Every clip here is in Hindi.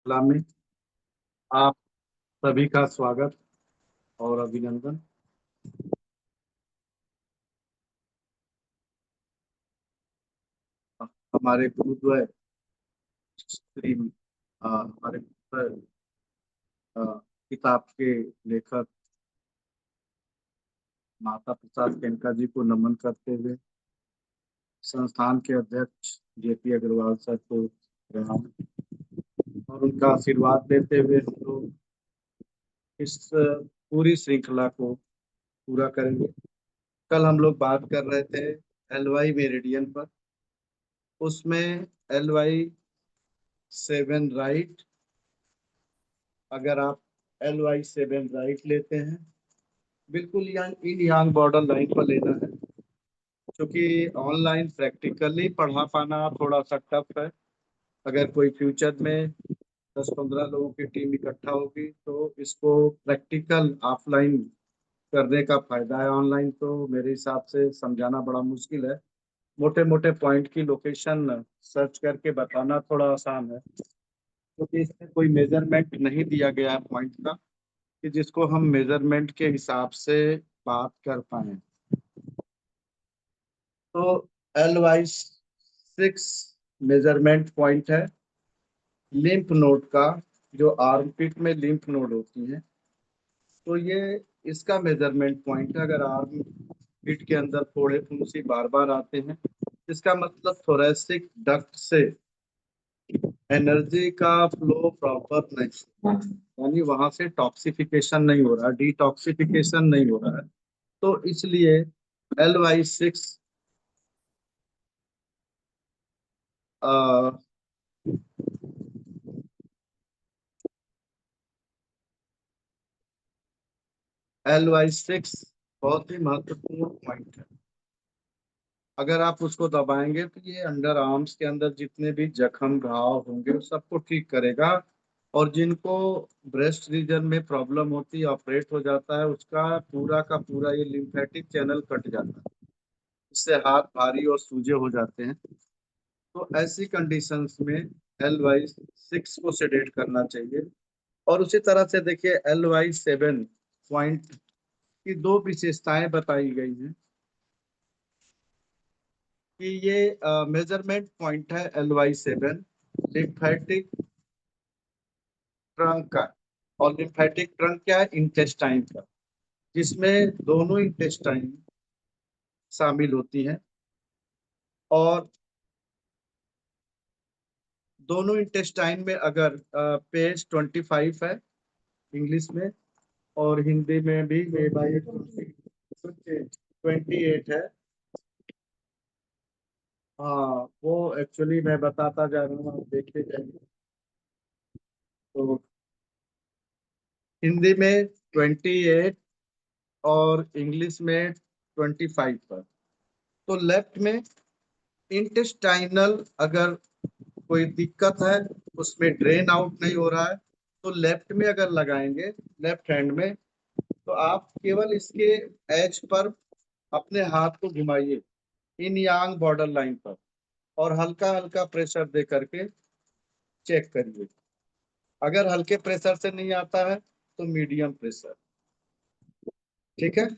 कला में आप सभी का स्वागत और अभिनंदन। हमारे गुरुद्वय श्री हमारे गुरुद्वय, अ, किताब के लेखक माता प्रसाद केनका जी को नमन करते हुए संस्थान के अध्यक्ष जेपी अग्रवाल सर को प्रणाम और उनका आशीर्वाद लेते हुए हम लोग इस पूरी श्रृंखला को पूरा करेंगे। कल हम लोग बात कर रहे थे एलवाई मेरिडियन पर। उसमें LY7 राइट, अगर आप LY7 राइट लेते हैं बिल्कुल यांग इन यांग बॉर्डर लाइन पर लेना है, क्योंकि ऑनलाइन प्रैक्टिकली पढ़ा पाना थोड़ा सा टफ है। अगर कोई फ्यूचर में 10-15 लोगों की टीम इकट्ठा होगी तो इसको प्रैक्टिकल ऑफलाइन करने का फायदा है। ऑनलाइन तो मेरे हिसाब से समझाना बड़ा मुश्किल है। मोटे मोटे पॉइंट की लोकेशन सर्च करके बताना थोड़ा आसान है, क्योंकि इसमें कोई मेजरमेंट नहीं दिया गया है पॉइंट का कि जिसको हम मेजरमेंट के हिसाब से बात कर पाए। तो LY6 मेजरमेंट पॉइंट है लिम्फ नोड का, जो आर्मपिट में लिम्फ नोड होती है। तो ये इसका मेजरमेंट पॉइंट है। अगर आर्म पिट के अंदर फोड़े फुंसी बार बार आते हैं, इसका मतलब थोरेसिक डक्ट से एनर्जी का फ्लो प्रॉपर नहीं, यानी वहां से टॉक्सिफिकेशन नहीं हो रहा, डिटॉक्सिफिकेशन नहीं हो रहा है। तो इसलिए LY6 LY6 बहुत ही महत्वपूर्ण पॉइंट है। अगर आप उसको दबाएंगे तो ये अंडर आर्म्स के अंदर जितने भी जख्म घाव होंगे उस सबको ठीक करेगा। और जिनको ब्रेस्ट रीजन में प्रॉब्लम होती है, ऑपरेट हो जाता है, उसका पूरा का पूरा ये लिम्फेटिक चैनल कट जाता है। इससे हाथ भारी और सूजे हो जाते हैं। तो ऐसी कंडीशंस में LY6 को सेडेट करना चाहिए। और उसी तरह से देखिए LY7 पॉइंट की दो विशेषताएं बताई गई हैं कि ये मेजरमेंट पॉइंट है LY7 लिम्फेटिक ट्रंक का। और लिम्फेटिक ट्रंक क्या है? इंटेस्टाइन का, जिसमें दोनों इंटेस्टाइन शामिल होती हैं। और दोनों इंटेस्टाइन में अगर पेज 25 है इंग्लिश में, और हिंदी में भी 28 है। हाँ, वो एक्चुअली मैं बताता जा रहा हूँ, आप देखते जाइए। तो हिंदी में 28 और इंग्लिश में 25 पर। तो लेफ्ट में इंटेस्टाइनल अगर कोई दिक्कत है, उसमें ड्रेन आउट नहीं हो रहा है, तो लेफ्ट में अगर लगाएंगे, लेफ्ट हैंड में, तो आप केवल इसके एज पर अपने हाथ को घुमाइए इन यांग बॉर्डर लाइन पर, और हल्का हल्का प्रेशर दे करके चेक करिए। अगर हल्के प्रेशर से नहीं आता है तो मीडियम प्रेशर, ठीक है।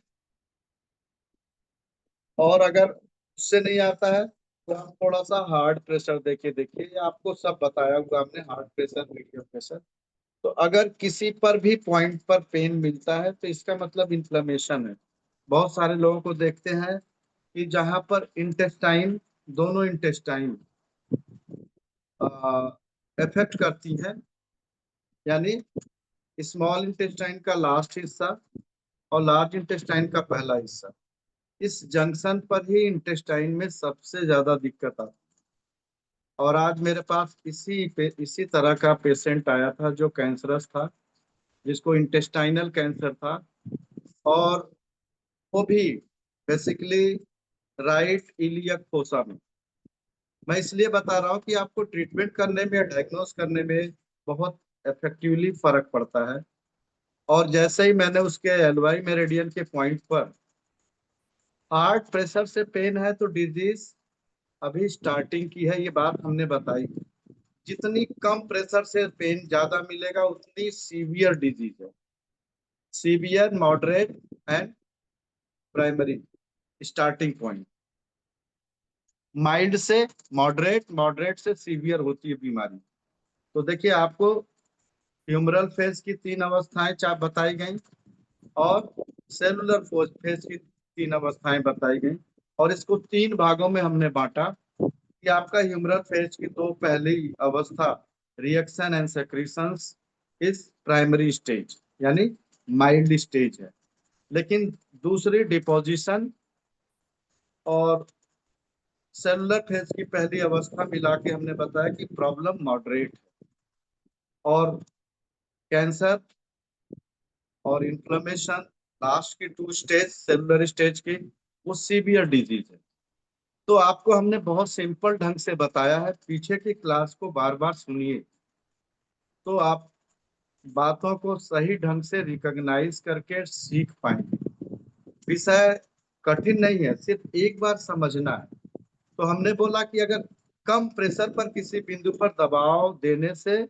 और अगर उससे नहीं आता है तो आप थोड़ा सा हार्ड प्रेशर देके देखिए। ये आपको सब बताया हुआ हमने, हार्ड प्रेशर, मीडियम प्रेशर। तो अगर किसी पर भी पॉइंट पर पेन मिलता है तो इसका मतलब इन्फ्लेमेशन है। बहुत सारे लोगों को देखते हैं कि जहां पर इंटेस्टाइन, दोनों इंटेस्टाइन इफेक्ट करती हैं, यानी स्मॉल इंटेस्टाइन का लास्ट हिस्सा और लार्ज इंटेस्टाइन का पहला हिस्सा, इस जंक्शन पर ही इंटेस्टाइन में सबसे ज्यादा दिक्कत आती है। और आज मेरे पास इसी तरह का पेशेंट आया था जो कैंसरस था, जिसको इंटेस्टाइनल कैंसर था। और वो भी बेसिकली राइट इलियक फोसा में। मैं इसलिए बता रहा हूँ कि आपको ट्रीटमेंट करने में या डायग्नोस करने में बहुत इफेक्टिवली फर्क पड़ता है। और जैसे ही मैंने उसके एलवाई मेरिडियन के पॉइंट पर हार्ट प्रेशर से पेन है तो डिजीज अभी स्टार्टिंग की है, ये बात हमने बताई। जितनी कम प्रेशर से पेन ज्यादा मिलेगा उतनी सीवियर डिजीज है। Severe, moderate and primary starting point. Mild से मॉडरेट, मॉडरेट से सीवियर होती है बीमारी। तो देखिए आपको ह्यूमरल फेज की 3 अवस्थाएं चार बताई गई और सेलुलर फेज की 3 अवस्थाएं बताई गई, और इसको 3 भागों में हमने बांटा कि आपका ह्यूमरल फेज की तो पहली अवस्था रिएक्शन एंड सेक्रीशंस इस प्राइमरी स्टेज यानी माइल्ड स्टेज है, लेकिन दूसरी डिपोजिशन और सेलुलर फेज की पहली अवस्था मिला के हमने बताया कि प्रॉब्लम मॉडरेट है, और कैंसर और इन्फ्लेमेशन लास्ट की 2 स्टेज सेलुलर स्टेज की वो सीवियर डिजीज है। तो आपको हमने बहुत सिंपल ढंग से बताया है, पीछे की क्लास को बार बार सुनिए तो आप बातों को सही ढंग से रिकॉग्नाइज करके सीख पाएंगे। विषय कठिन नहीं है, सिर्फ एक बार समझना है। तो हमने बोला कि अगर कम प्रेशर पर किसी बिंदु पर दबाव देने से,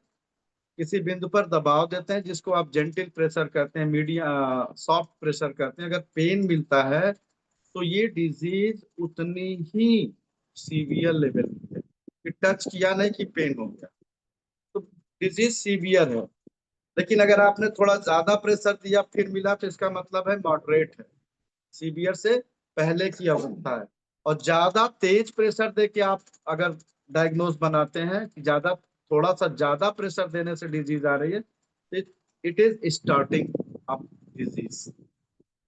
किसी बिंदु पर दबाव देते हैं जिसको आप जेंटिल प्रेशर कहते हैं, मीडियम सॉफ्ट प्रेशर कहते हैं, अगर पेन मिलता है तो ये डिजीज उतनी ही सीवियर लेवल की है कि टच किया नहीं कि पेन हो गया, तो डिजीज सीवियर है। लेकिन अगर आपने थोड़ा ज्यादा प्रेशर दिया फिर मिला तो इसका मतलब है मॉडरेट है, सीवियर से पहले की अवस्था है। और ज्यादा तेज प्रेशर दे के आप अगर डायग्नोज बनाते हैं कि ज्यादा, थोड़ा सा ज्यादा प्रेशर देने से डिजीज आ रही है, it is starting of disease.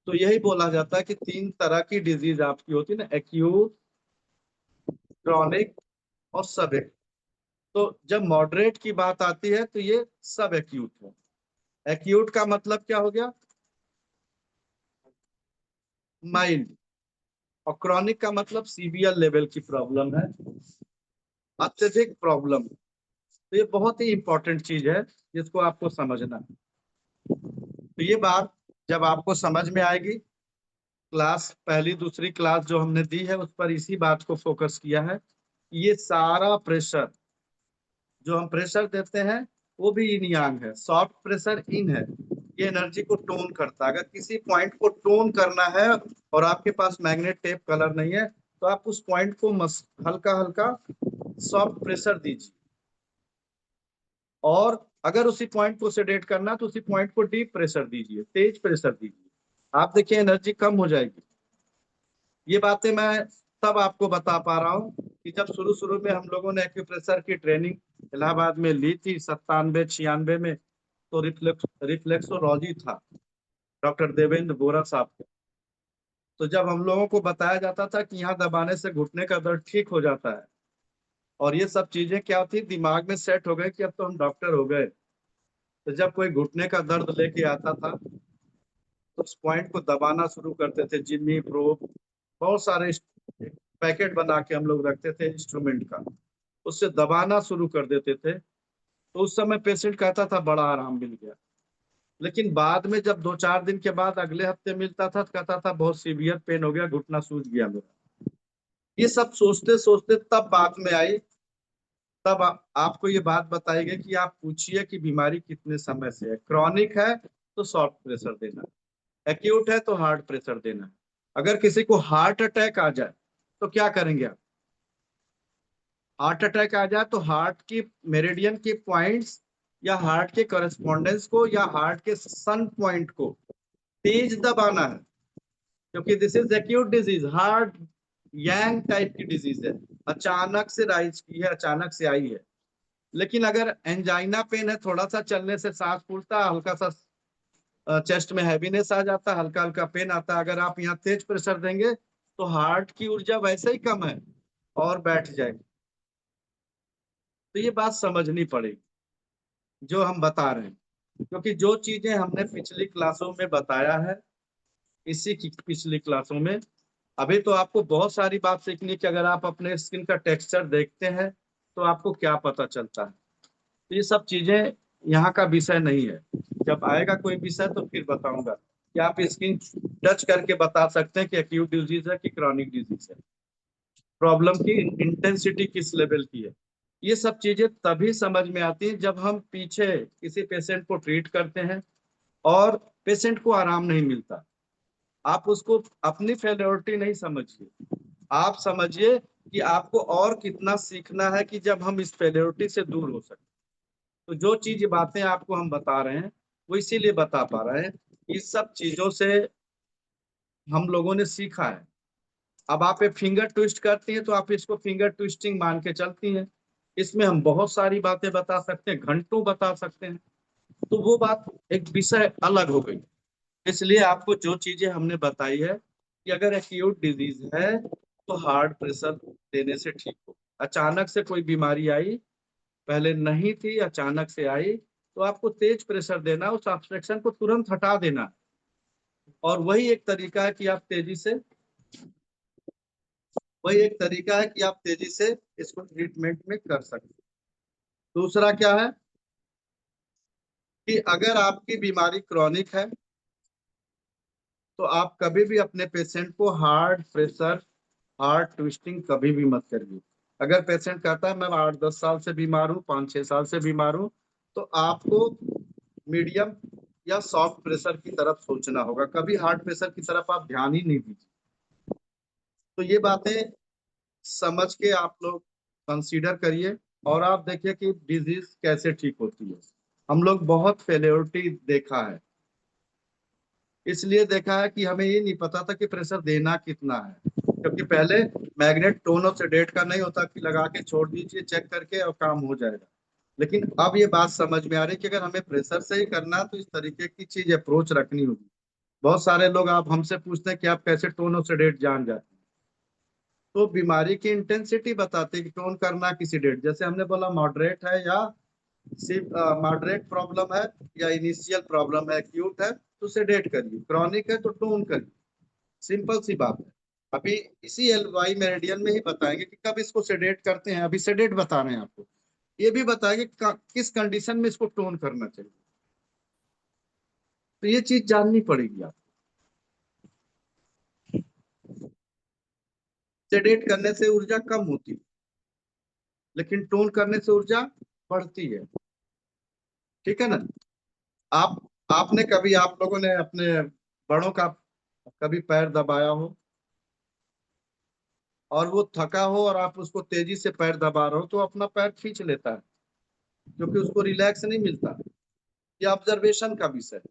तो यही बोला जाता है कि 3 तरह की डिजीज आपकी होती है ना, एक्यूट, क्रॉनिक और सब एक्यूट। तो जब मॉडरेट की बात आती है तो ये सब एक्यूट है। एक्यूट का मतलब क्या हो गया, माइल्ड, और क्रॉनिक का मतलब सीवियर लेवल की प्रॉब्लम है, अत्यधिक प्रॉब्लम। तो ये बहुत ही इंपॉर्टेंट चीज है जिसको आपको समझना है। तो ये बात जब आपको समझ में आएगी, क्लास पहली दूसरी क्लास जो हमने दी है उस पर इसी बात को फोकस किया है। ये सारा प्रेशर जो हम प्रेशर देते हैं वो भी इन यांग है, सॉफ्ट प्रेशर इन है, ये एनर्जी को टोन करता है। अगर किसी पॉइंट को टोन करना है और आपके पास मैग्नेट टेप कलर नहीं है तो आप उस पॉइंट को हल्का हल्का सॉफ्ट प्रेशर दीजिए, और अगर उसी पॉइंट को सेडेट करना तो उसी पॉइंट को डीप प्रेशर दीजिए, तेज प्रेशर दीजिए, आप देखिए एनर्जी कम हो जाएगी। ये बातें मैं तब आपको बता पा रहा हूँ कि जब शुरू शुरू में हम लोगों ने एक्यूप्रेशर की ट्रेनिंग इलाहाबाद में ली थी 97 96 में, तो रिफ्लेक्सोलॉजी था डॉक्टर देवेंद्र बोरा साहब का। तो जब हम लोगों को बताया जाता था कि यहाँ दबाने से घुटने का दर्द ठीक हो जाता है, और ये सब चीजें क्या थी दिमाग में सेट हो गए कि अब तो हम डॉक्टर हो गए। तो जब कोई घुटने का दर्द लेके आता था तो उस पॉइंट को दबाना शुरू करते थे, जिम्मी प्रोब बहुत सारे पैकेट बना के हम लोग रखते थे इंस्ट्रूमेंट का, उससे दबाना शुरू कर देते थे। तो उस समय पेशेंट कहता था बड़ा आराम मिल गया। लेकिन बाद में जब 2 4 दिन के बाद अगले हफ्ते मिलता था तो कहता था बहुत सीवियर पेन हो गया, घुटना सूज गया मेरा। ये सब सोचते सोचते तब बात में आई, तब आपको ये बात बताई गई कि आप पूछिए कि बीमारी कितने समय से है। क्रॉनिक है तो सॉफ्ट प्रेशर देना, एक्यूट है तो हार्ड प्रेशर देना है। अगर किसी को हार्ट अटैक आ जाए तो क्या करेंगे आप, हार्ट अटैक आ जाए तो हार्ट की मेरिडियन के पॉइंट्स या हार्ट के करस्पॉन्डेंस को या हार्ट के सन पॉइंट को तेज दबाना है, क्योंकि this is acute disease, heart young type की डिजीज है, अचानक से राइज की है, अचानक से आई है। लेकिन अगर एंजाइना पेन है, थोड़ा सा चलने से सांस फूलता, हल्का सा चेस्ट में हैवीनेस आ जाता, हल्का हल्का पेन आता, अगर आप यहाँ तेज प्रेशर देंगे तो हार्ट की ऊर्जा वैसे ही कम है और बैठ जाएगी। तो ये बात समझनी पड़ेगी जो हम बता रहे हैं, क्योंकि जो चीजें हमने पिछली क्लासों में बताया है, इसी की पिछली क्लासों में, अभी तो आपको बहुत सारी बात सीखनी कि अगर आप अपने स्किन का टेक्सचर देखते हैं तो आपको क्या पता चलता है। तो ये सब चीजें यहाँ का विषय नहीं है, जब आएगा कोई विषय तो फिर बताऊंगा कि आप स्किन टच करके बता सकते हैं कि एक्यूट डिजीज है कि क्रॉनिक डिजीज है, प्रॉब्लम की इंटेंसिटी किस लेवल की है। ये सब चीजें तभी समझ में आती हैं जब हम पीछे किसी पेशेंट को ट्रीट करते हैं और पेशेंट को आराम नहीं मिलता। आप उसको अपनी फेलियोरिटी नहीं समझिए, आप समझिए कि आपको और कितना सीखना है कि जब हम इस फेलियोरिटी से दूर हो सके। तो जो चीज बातें आपको हम बता रहे हैं वो इसीलिए बता पा रहे हैं, इस सब चीजों से हम लोगों ने सीखा है। अब आप एक फिंगर ट्विस्ट करती हैं तो आप इसको फिंगर ट्विस्टिंग मान के चलती हैं। इसमें हम बहुत सारी बातें बता सकते हैं, घंटों बता सकते हैं, तो वो बात एक विषय अलग हो गई। इसलिए आपको जो चीजें हमने बताई है कि अगर एक्यूट डिजीज है तो हार्ड प्रेशर देने से ठीक हो। अचानक से कोई बीमारी आई, पहले नहीं थी, अचानक से आई, तो आपको तेज प्रेशर देना, उस ऑब्स्ट्रक्शन को तुरंत हटा देना। और वही एक तरीका है कि आप तेजी से इसको ट्रीटमेंट में कर सकते हैं। दूसरा क्या है कि अगर आपकी बीमारी क्रॉनिक है तो आप कभी भी अपने पेशेंट को हार्ड प्रेशर, हार्ड ट्विस्टिंग कभी भी मत करिए। अगर पेशेंट कहता है मैं 8-10 साल से बीमार हूँ, 5-6 साल से बीमार हूँ, तो आपको मीडियम या सॉफ्ट प्रेशर की तरफ सोचना होगा, कभी हार्ड प्रेशर की तरफ आप ध्यान ही नहीं दीजिए। तो ये बातें समझ के आप लोग कंसीडर करिए और आप देखिए कि डिजीज कैसे ठीक होती है। हम लोग बहुत फेलियोरिटी देखा है, इसलिए देखा है कि हमें ये नहीं पता था कि प्रेशर देना कितना है, क्योंकि पहले मैग्नेट टोन और सेडेट का नहीं होता कि लगा के छोड़ दीजिए चेक करके और काम हो जाएगा। लेकिन अब ये बात समझ में आ रही है कि अगर हमें प्रेशर से ही करना है तो इस तरीके की चीज अप्रोच रखनी होगी। बहुत सारे लोग आप हमसे पूछते हैं कि आप कैसे टोन और सेडेट जान जाते हैं, तो बीमारी की इंटेंसिटी बताते हैं कि टोन करना किसी डेट, जैसे हमने बोला मॉडरेट है या सिर्फ मॉडरेट प्रॉब्लम है या इनिशियल प्रॉब्लम है, एक्यूट है तो सेडेट करिए, क्रॉनिक है तो टोन करिए। सिंपल सी बात है। अभी इसी एल वाई मेरिडियन में ही बताएंगे कि कब इसको सेडेट करते हैं, अभी सेडेट बता रहे हैं आपको, ये भी बताएंगे किस कंडीशन में इसको टोन करना चाहिए। तो ये चीज जाननी पड़ेगी आपको। सेडेट करने से ऊर्जा कम होती है, लेकिन टोन करने से ऊर्जा बढ़ती है। ठीक है ना। आप आपने कभी, आप लोगों ने अपने बड़ों का कभी पैर दबाया हो और वो थका हो और आप उसको तेजी से पैर दबा रहे हो तो अपना पैर खींच लेता है, क्योंकि उसको रिलैक्स नहीं मिलता। ये ऑब्जर्वेशन का विषय है।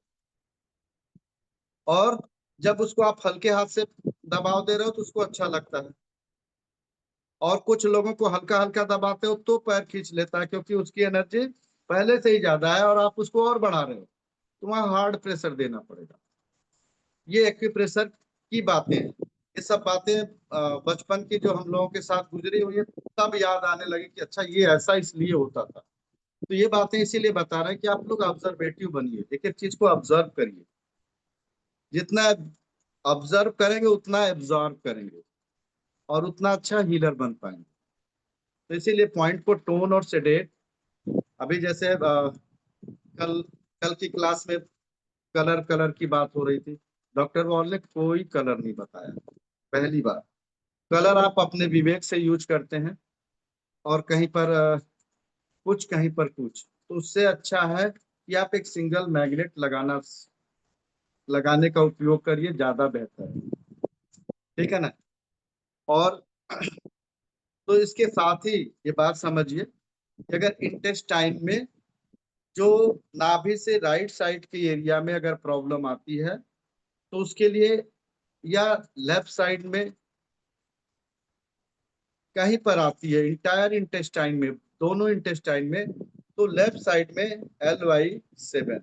और जब उसको आप हल्के हाथ से दबाव दे रहे हो तो उसको अच्छा लगता है, और कुछ लोगों को हल्का हल्का दबाते हो तो पैर खींच लेता है, क्योंकि उसकी एनर्जी पहले से ही ज्यादा है और आप उसको और बढ़ा रहे हो, तो वहां हार्ड प्रेशर देना पड़ेगा। ये एक्यूप्रेशर की बातें हैं। ये सब बातें बचपन की जो हम लोगों के साथ गुजरी हुई है तब याद आने लगी कि अच्छा ये ऐसा इसलिए होता था। तो ये बातें इसीलिए बता रहे हैं कि आप लोग ऑब्जर्वेटिव बनिए, एक एक चीज को ऑब्जर्व करिए। जितना ऑब्जर्व करेंगे उतना एब्जॉर्व करेंगे और उतना अच्छा हीलर बन पाएंगे। तो इसीलिए पॉइंट को टोन और सेडेट। अभी जैसे कल कल की क्लास में कलर कलर की बात हो रही थी, डॉक्टर वॉल ने कोई कलर नहीं बताया। पहली बार कलर आप अपने विवेक से यूज करते हैं और कहीं पर कुछ कहीं पर कुछ, तो उससे अच्छा है कि आप एक सिंगल मैग्नेट लगाने का उपयोग करिए, ज्यादा बेहतर है। ठीक है ना। और तो इसके साथ ही ये बात समझिए कि अगर इंटेस्टाइन में जो नाभि से राइट साइड के एरिया में अगर प्रॉब्लम आती है तो उसके लिए, या लेफ्ट साइड में कहीं पर आती है, इंटायर इंटेस्टाइन में, दोनों इंटेस्टाइन में, तो लेफ्ट साइड में LY7,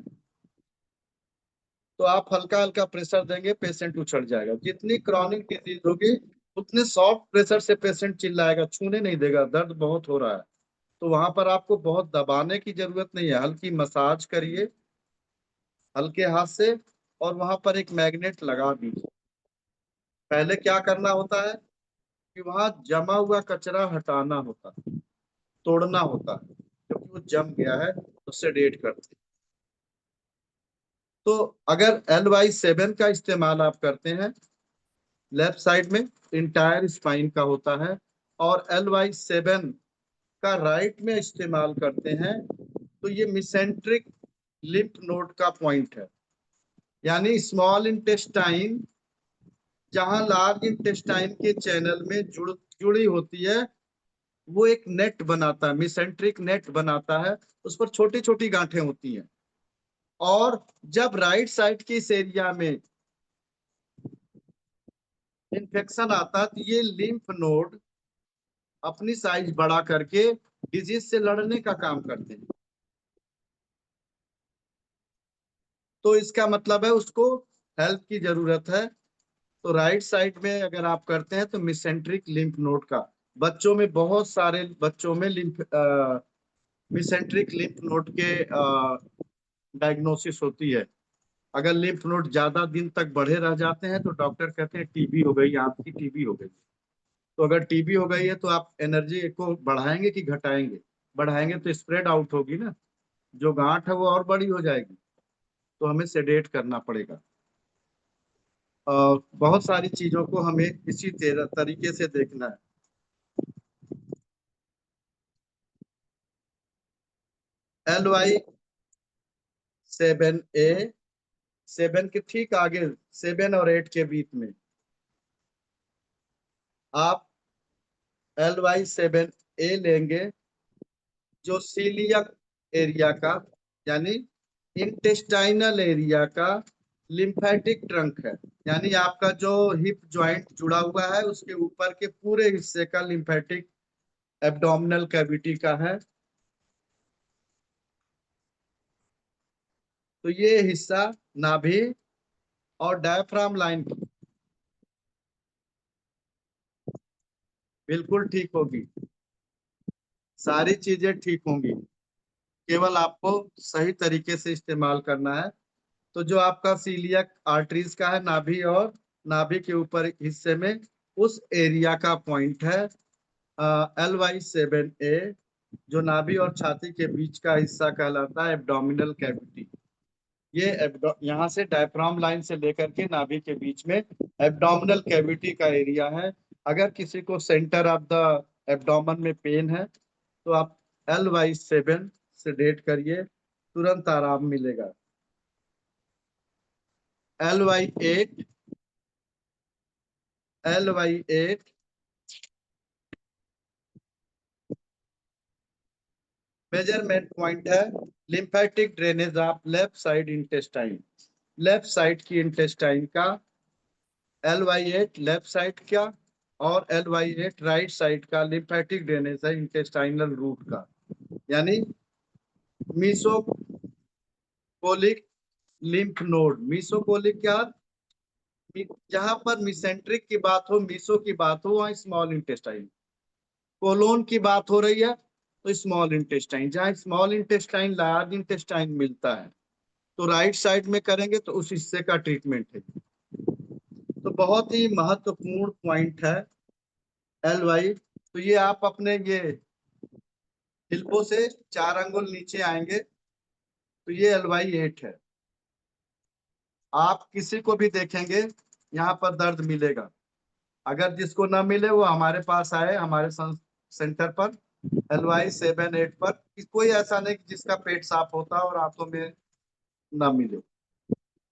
तो आप हल्का हल्का प्रेशर देंगे पेशेंट उछट जाएगा। जितनी क्रॉनिक डिजीज होगी उतने सॉफ्ट प्रेशर से पेशेंट चिल्लाएगा, छूने नहीं देगा, दर्द बहुत हो रहा है, तो वहां पर आपको बहुत दबाने की जरूरत नहीं है, हल्की मसाज करिए हल्के हाथ से और वहां पर एक मैग्नेट लगा दीजिए। पहले क्या करना होता है कि वहां जमा हुआ कचरा हटाना होता है, तोड़ना होता है, क्योंकि वो जम गया है, उससे डेट करते हैं। तो अगर LY7 का इस्तेमाल आप करते हैं, लेफ्ट साइड में इंटायर स्पाइन का होता है, और LY7 का राइट में इस्तेमाल करते हैं तो ये मिसेंट्रिक लिम्फ नोड का पॉइंट है। यानी स्मॉल इंटेस्टाइन जहां लार्ज इंटेस्टाइन के चैनल में जुड़ी होती है, वो एक नेट बनाता है, मिसेंट्रिक नेट बनाता है, उस पर छोटी छोटी गांठें होती हैं। और जब राइट साइड के इस एरिया में इन्फेक्शन आता है तो ये लिम्फ नोड अपनी साइज बड़ा करके डिजीज से लड़ने का काम करते हैं। तो इसका मतलब है उसको हेल्प की जरूरत है। तो राइट साइड में अगर आप करते हैं तो मिसेंट्रिक लिम्फ नोड का, बच्चों में बहुत सारे बच्चों में मिसेंट्रिक लिम्फ नोड के डायग्नोसिस होती है। अगर लिम्फ नोड ज्यादा दिन तक बढ़े रह जाते हैं तो डॉक्टर कहते हैं टीबी हो गई, आपकी टीबी हो गई। तो अगर टीबी हो गई है तो आप एनर्जी को बढ़ाएंगे कि घटाएंगे? बढ़ाएंगे तो स्प्रेड आउट होगी ना, जो गांठ है वो और बड़ी हो जाएगी, तो हमें सेडेट करना पड़ेगा। और बहुत सारी चीजों को हमें इसी तरीके से देखना है। LY 7A, 7 के ठीक आगे, 7 और 8 के बीच में आप LY 7A लेंगे, जो सीलियक एरिया का यानी इंटेस्टाइनल एरिया का लिम्फेटिक ट्रंक है। यानी आपका जो हिप जॉइंट जुड़ा हुआ है उसके ऊपर के पूरे हिस्से का लिम्फेटिक एब्डोमिनल कैविटी का है। तो ये हिस्सा नाभि और डायफ्राम लाइन की बिल्कुल ठीक होगी, सारी चीजें ठीक होंगी, केवल आपको सही तरीके से इस्तेमाल करना है। तो जो आपका सीलियक आर्टरीज का है नाभि और नाभि के ऊपर हिस्से में, उस एरिया का पॉइंट है LY 7A, जो नाभि और छाती के बीच का हिस्सा कहलाता है एब्डोमिनल कैविटी। ये यहाँ से डायफ्राम लाइन से लेकर के नाभि के बीच में एब्डोमिनल कैविटी का एरिया है। अगर किसी को सेंटर ऑफ द एब्डोमन में पेन है तो आप LY 7 से डेट करिए, तुरंत आराम मिलेगा। LY 8, LY 8 मेजरमेंट पॉइंट है lymphatic drainage of left side intestine, left side की इंटेस्टाइन का। LY 8 लेफ्ट साइड का और LY 8 राइट साइड का लिम्फेटिक ड्रेनेज है इंटेस्टाइनल रूट का। यानी मीसोकोलिक लिम्फ नोड, मीसोकोलिक क्या, जहां पर मिसेंट्रिक की बात हो, मीसो की बात हो, वहां स्मॉल इंटेस्टाइन। कोलोन की बात हो रही है तो स्मॉल इंटेस्टाइन, जहां स्मॉल इंटेस्टाइन लार्ज इंटेस्टाइन मिलता है तो राइट साइड में करेंगे तो उस हिस्से का ट्रीटमेंट है। तो बहुत ही महत्वपूर्ण पॉइंट है LY। तो ये आप अपने ये हिल्बो से 4 अंगुल नीचे आएंगे तो ये LY 8 है। आप किसी को भी देखेंगे यहाँ पर दर्द मिलेगा, अगर जिसको ना मिले वो हमारे पास आए, हमारे सेंटर पर LY 7 8 पर। कोई ऐसा नहीं कि जिसका पेट साफ होता और आंखों में ना मिले।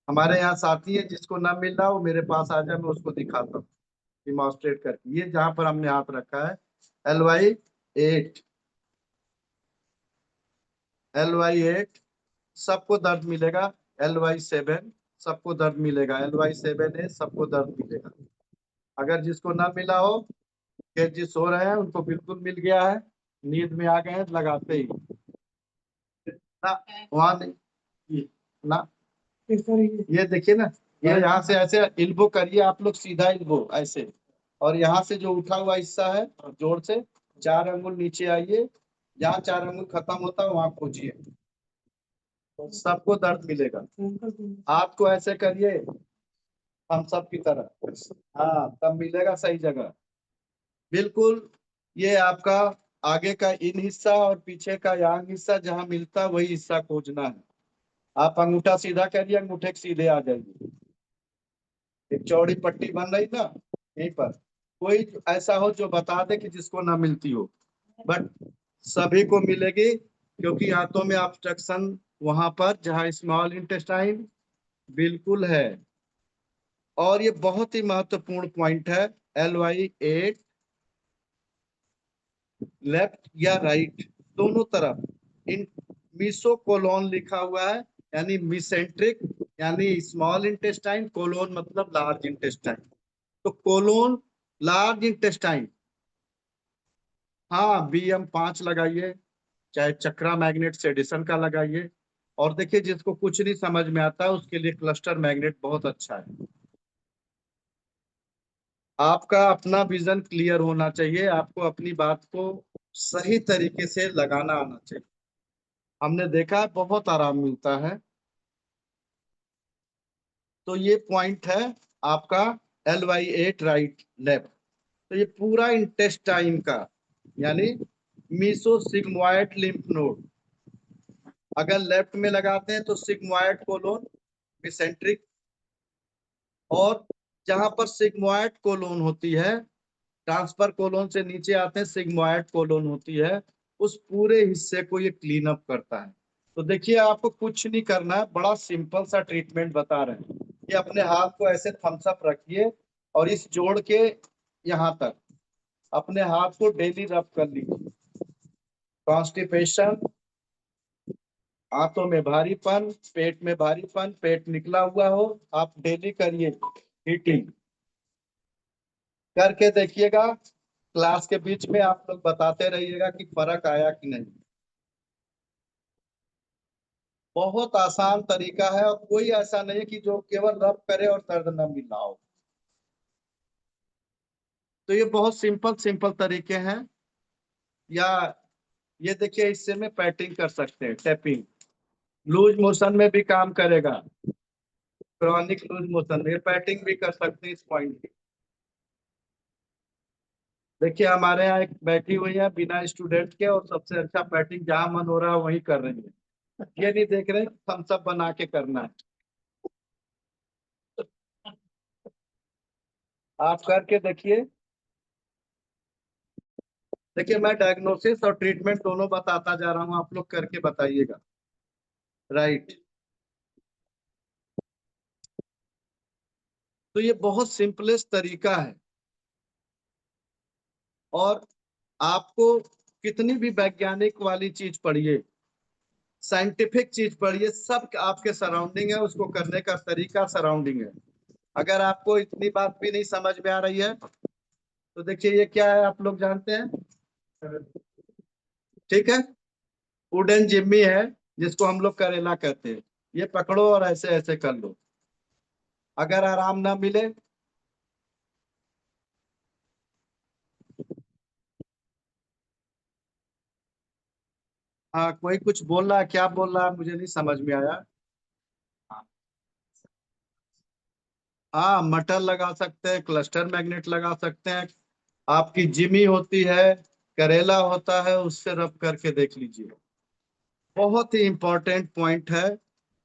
हमारे यहाँ साथी है जिसको ना मिल रहा वो मेरे पास आ जाए, मैं उसको दिखाता हूँ डिमॉन्स्ट्रेट करके। ये जहाँ पर हमने हाथ रखा है LY 8, LY 8 सबको दर्द मिलेगा। LY 7 सबको दर्द मिलेगा। LY 7A सबको दर्द मिलेगा। अगर जिसको ना मिला हो, कि जिस सो रहे हैं उनको बिल्कुल मिल गया है, नींद में आ गए हैं लगाते ही ना, वहां नहीं, ना, ये देखिए ना, ये यहाँ से ऐसे इल्बो करिए आप लोग, सीधा इल्बो ऐसे, और यहाँ से जो उठा हुआ हिस्सा है जोर से 4 अंगुल नीचे आइए, जहाँ 4 अंगुल खत्म होता है वहां खोजिए, सबको दर्द मिलेगा। हाथ को ऐसे करिए हम सब की तरह, हाँ तब मिलेगा सही जगह बिल्कुल। ये आपका आगे का इन हिस्सा और पीछे का यांग हिस्सा जहाँ मिलता है वही हिस्सा खोजना है। आप अंगूठा सीधा करिए, अंगूठे के सीधे आ जाइए, एक चौड़ी पट्टी बन रही ना यहीं पर। कोई ऐसा हो जो बता दे कि जिसको ना मिलती हो, बट सभी को मिलेगी, क्योंकि आंतों में ऑब्स्ट्रक्शन वहां पर जहां स्मॉल इंटेस्टाइन बिल्कुल है। और ये बहुत ही महत्वपूर्ण पॉइंट है, LY8 लेफ्ट या राइट दोनों तरफ इन मीसोकोलोन लिखा हुआ है, यानी मिसेंट्रिक, यानी स्मॉल इंटेस्टाइन, कोलोन मतलब लार्ज इंटेस्टाइन। तो कोलोन, लार्ज इंटेस्टाइन, हाँ BM5 लगाइए, चाहे चक्रा मैग्नेट से एडिशन का लगाइए। और देखिए, जिसको कुछ नहीं समझ में आता है उसके लिए क्लस्टर मैग्नेट बहुत अच्छा है। आपका अपना विजन क्लियर होना चाहिए, आपको अपनी बात को सही तरीके से लगाना आना चाहिए। हमने देखा है बहुत आराम मिलता है। तो ये पॉइंट है आपका LY8 राइट लेफ्ट। तो ये पूरा इंटेस्टाइन का, यानी मीसोसिग्मोइड लिम्फ नोड, अगर लेफ्ट में लगाते हैं तो सिग्मोइड कोलोन मिसेंट्रिक, और जहां पर सिग्मोइड कोलोन होती है, ट्रांसफर कोलोन से नीचे आते हैं, सिग्मोइड कोलोन होती है, उस पूरे हिस्से को ये क्लीन अप करता है। तो देखिए, आपको कुछ नहीं करना है, बड़ा सिंपल सा ट्रीटमेंट बता रहे हैं। ये अपने हाथ को ऐसे थम्स अप रखिए और इस जोड़ के यहाँ तक अपने हाथ को डेली रब कर लीजिए। कॉन्स्टिपेशन, आंतों में भारीपन, पेट में भारीपन, पेट निकला हुआ हो, आप डेली करिए हीटिंग करके देखिएगा। क्लास के बीच में आप लोग बताते रहिएगा कि फर्क आया कि नहीं। बहुत आसान तरीका है, और कोई ऐसा नहीं है कि जो केवल रब करे और दर्द न मिल रहा हो। तो ये बहुत सिंपल सिंपल तरीके हैं। या ये देखिए, इससे में पैटिंग कर सकते हैं, टैपिंग, लूज मोशन में भी काम करेगा। क्रॉनिक लूज मोशन में पैटिंग भी कर सकते हैं इस पॉइंट की। देखिए, हमारे यहाँ एक बैठी हुई है बिना स्टूडेंट के, और सबसे अच्छा पैटिंग जहां मन हो रहा है वहीं कर रही है। ये नहीं देख रहे हम सब बना के करना है। आप करके देखिए। देखिए, मैं डायग्नोसिस और ट्रीटमेंट दोनों बताता जा रहा हूँ, आप लोग करके बताइएगा। राइट। तो ये बहुत सिंपलेस्ट तरीका है। और आपको कितनी भी वैज्ञानिक वाली चीज पढ़िए, साइंटिफिक चीज पढ़िए, सब आपके सराउंडिंग है, उसको करने का तरीका सराउंडिंग है। अगर आपको इतनी बात भी नहीं समझ में आ रही है तो देखिए, ये क्या है आप लोग जानते हैं? ठीक है, वुडन जिम्मी है, जिसको हम लोग करेला कहते हैं। ये पकड़ो और ऐसे ऐसे कर लो। अगर आराम ना मिले, हाँ कोई कुछ बोल रहा है, क्या बोल रहा है मुझे नहीं समझ में आया। हाँ, मटर लगा सकते हैं, क्लस्टर मैग्नेट लगा सकते हैं, आपकी जिमी होती है, करेला होता है, उससे रब करके देख लीजिए। बहुत ही इंपॉर्टेंट पॉइंट है,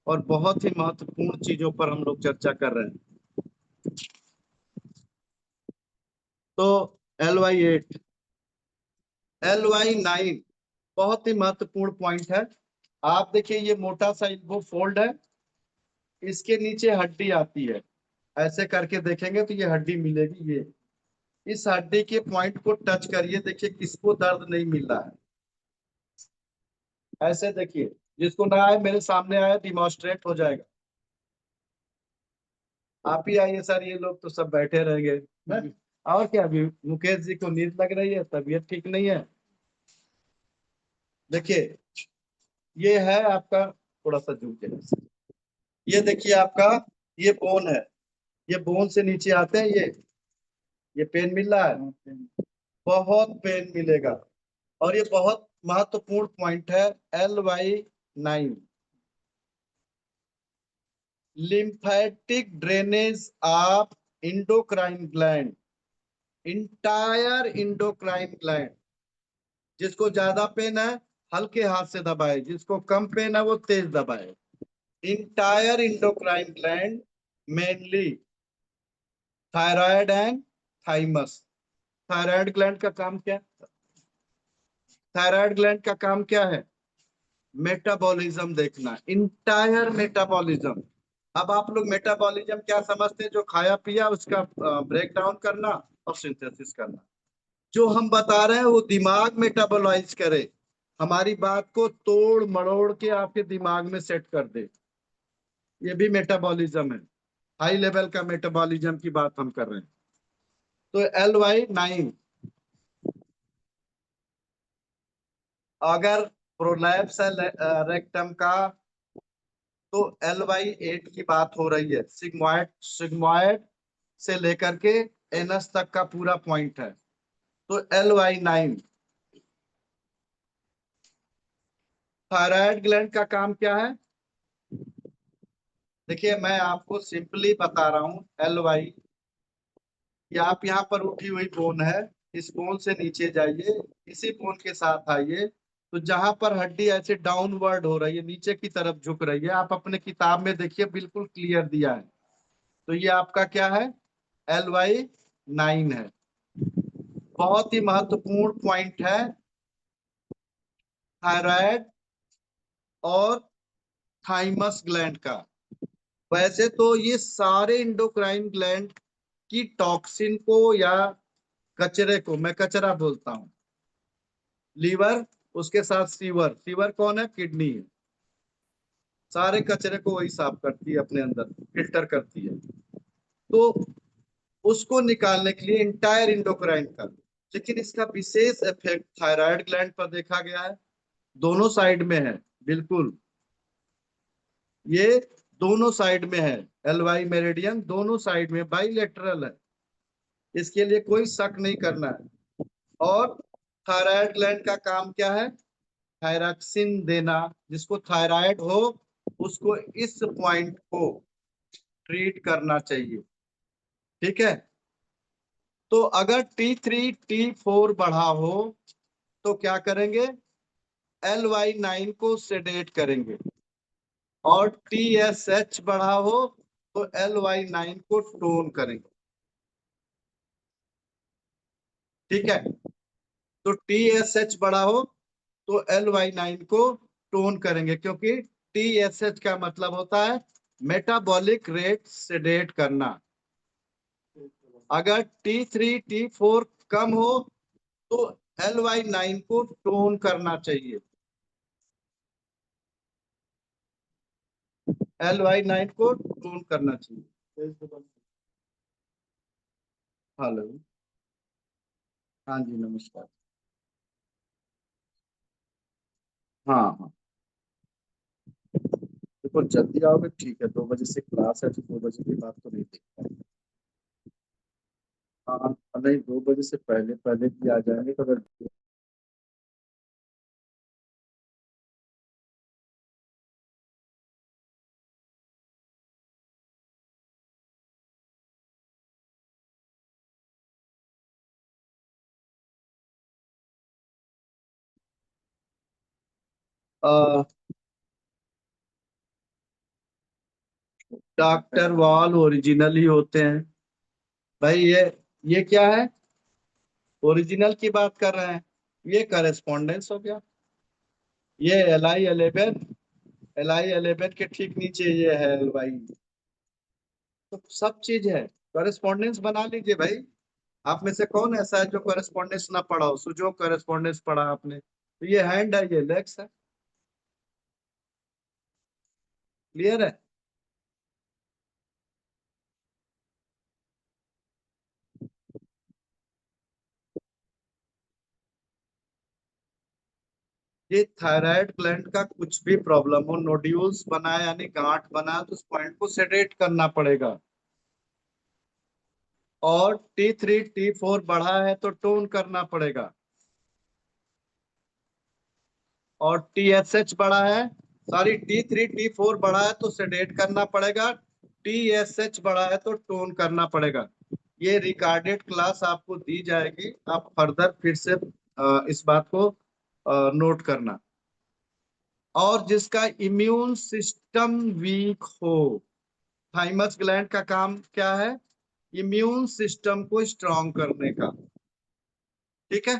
और बहुत ही महत्वपूर्ण चीजों पर हम लोग चर्चा कर रहे हैं। तो LY8, LY9 बहुत ही महत्वपूर्ण पॉइंट है। आप देखिए, ये मोटा सा इल्बो फोल्ड है, इसके नीचे हड्डी आती है, ऐसे करके देखेंगे तो ये हड्डी मिलेगी। ये इस हड्डी के पॉइंट को टच करिए, देखिए किसको दर्द नहीं मिल रहा है। ऐसे देखिए, जिसको ना आए मेरे सामने आए, डिमॉन्स्ट्रेट हो जाएगा। आप ही आइए सर, ये लोग तो सब बैठे रहेंगे। और क्या, अभी मुकेश जी को नींद लग रही है, तबीयत ठीक नहीं है। देखिए, ये है आपका, थोड़ा सा झुक जाए, ये देखिए आपका, ये बोन है, ये बोन से नीचे आते हैं ये पेन मिल रहा है, बहुत पेन मिलेगा। और ये बहुत महत्वपूर्ण पॉइंट है, LY9, lymphatic drainage of endocrine gland, entire endocrine gland. जिसको ज्यादा पेन है हल्के हाथ से दबाए, जिसको कम पेन है वो तेज दबाए। Entire endocrine gland, mainly thyroid and thymus. Thyroid gland का काम क्या? थायराइड ग्लैंड का काम क्या है? मेटाबॉलिज्म देखना, इंटायर मेटाबॉलिज्म। अब आप लोग मेटाबॉलिज्म क्या समझते हैं? जो खाया पिया उसका ब्रेक डाउन करना और सिंथेसिस करना। जो हम बता रहे हैं वो दिमाग मेटाबोलाइज करे, हमारी बात को तोड़ मरोड़ के आपके दिमाग में सेट कर दे, ये भी मेटाबॉलिज्म है। हाई लेवल का मेटाबॉलिज्म की बात हम कर रहे हैं। तो LY9 अगर प्रोलैप्स है रेक्टम का, तो LY8 की बात हो रही है। सिग्मॉइड सिग्मॉइड से लेकर के एनस तक का पूरा पॉइंट है। तो LY9। थायराइड ग्लैंड का काम क्या है? देखिए मैं आपको सिंपली बता रहा हूँ। LY, ये आप यहाँ पर उठी हुई बोन है, इस बोन से नीचे जाइए, इसी बोन के साथ आइए, तो जहां पर हड्डी ऐसे डाउनवर्ड हो रही है, नीचे की तरफ झुक रही है, आप अपने किताब में देखिए बिल्कुल क्लियर दिया है। तो ये आपका क्या है? LY9 है। बहुत ही महत्वपूर्ण पॉइंट है थायराइड और थाइमस ग्लैंड का। वैसे तो ये सारे इंडोक्राइन ग्लैंड की टॉक्सिन को या कचरे को, मैं कचरा बोलता हूँ, लीवर, उसके साथ सीवर, सीवर कौन है? किडनी है। सारे कचरे को वही साफ करती है, अपने अंदर फिल्टर करती है। तो उसको निकालने के लिए इंटायर इंडोक्राइन का, लेकिन इसका विशेष इफेक्ट थायराइड ग्लैंड पर देखा गया है। दोनों साइड में है, बिल्कुल ये दोनों साइड में है। LY मेरिडियन दोनों साइड में बाइलेटरल है, इसके लिए कोई शक नहीं करना है। और थायराइड ग्लैंड का काम क्या है? थायरॉक्सिन देना। जिसको थायराइड हो उसको इस पॉइंट को ट्रीट करना चाहिए, ठीक है। तो अगर T3 T4 बढ़ा हो तो क्या करेंगे? LY9 को सेडेट करेंगे। और TSH बढ़ा हो तो LY9 को टोन करेंगे, ठीक है। तो TSH बढ़ा हो तो LY9 को टोन करेंगे, क्योंकि TSH का मतलब होता है मेटाबॉलिक रेट सेडेट करना। अगर T3 T4 कम हो तो LY9 को टोन करना चाहिए, LY9 को टोन करना चाहिए। हेलो, हाँ जी नमस्कार। हाँ हाँ, देखो जल्दी आओगे ठीक है, 2 बजे से क्लास है, तो 2 बजे की बात तो नहीं देख पाएंगे। हाँ नहीं, 2 बजे से पहले पहले भी आ जाएंगे तो अगर डॉक्टर वॉल ओरिजिनल ही होते हैं भाई। ये क्या है? ओरिजिनल की बात कर रहे हैं, ये करेस्पॉन्डेंस हो गया। ये LI11 के ठीक नीचे ये है LY। तो सब चीज है, करेस्पॉन्डेंस बना लीजिए भाई। आप में से कौन ऐसा है जो करेस्पॉन्डेंस ना पढ़ा हो? सुजो करेस्पॉन्डेंस पढ़ा आपने, तो ये हैंड है, ये लेग्स है। क्लियर है? ये थायराइड ग्लैंड का कुछ भी प्रॉब्लम हो, नोड्यूल्स बना है यानी गांठ बना है, तो उस पॉइंट को सेडेट करना पड़ेगा। और T3 T4 बढ़ा है तो टोन करना पड़ेगा। और TSH बढ़ा है, सॉरी T3 T4 बढ़ा है तो सेडेट करना पड़ेगा। TSH बढ़ा है तो टोन करना पड़ेगा। ये रिकॉर्डेड क्लास आपको दी जाएगी, आप फर्दर फिर से इस बात को नोट करना। और जिसका इम्यून सिस्टम वीक हो, थाइमस ग्लैंड का काम क्या है? इम्यून सिस्टम को स्ट्रांग करने का, ठीक है।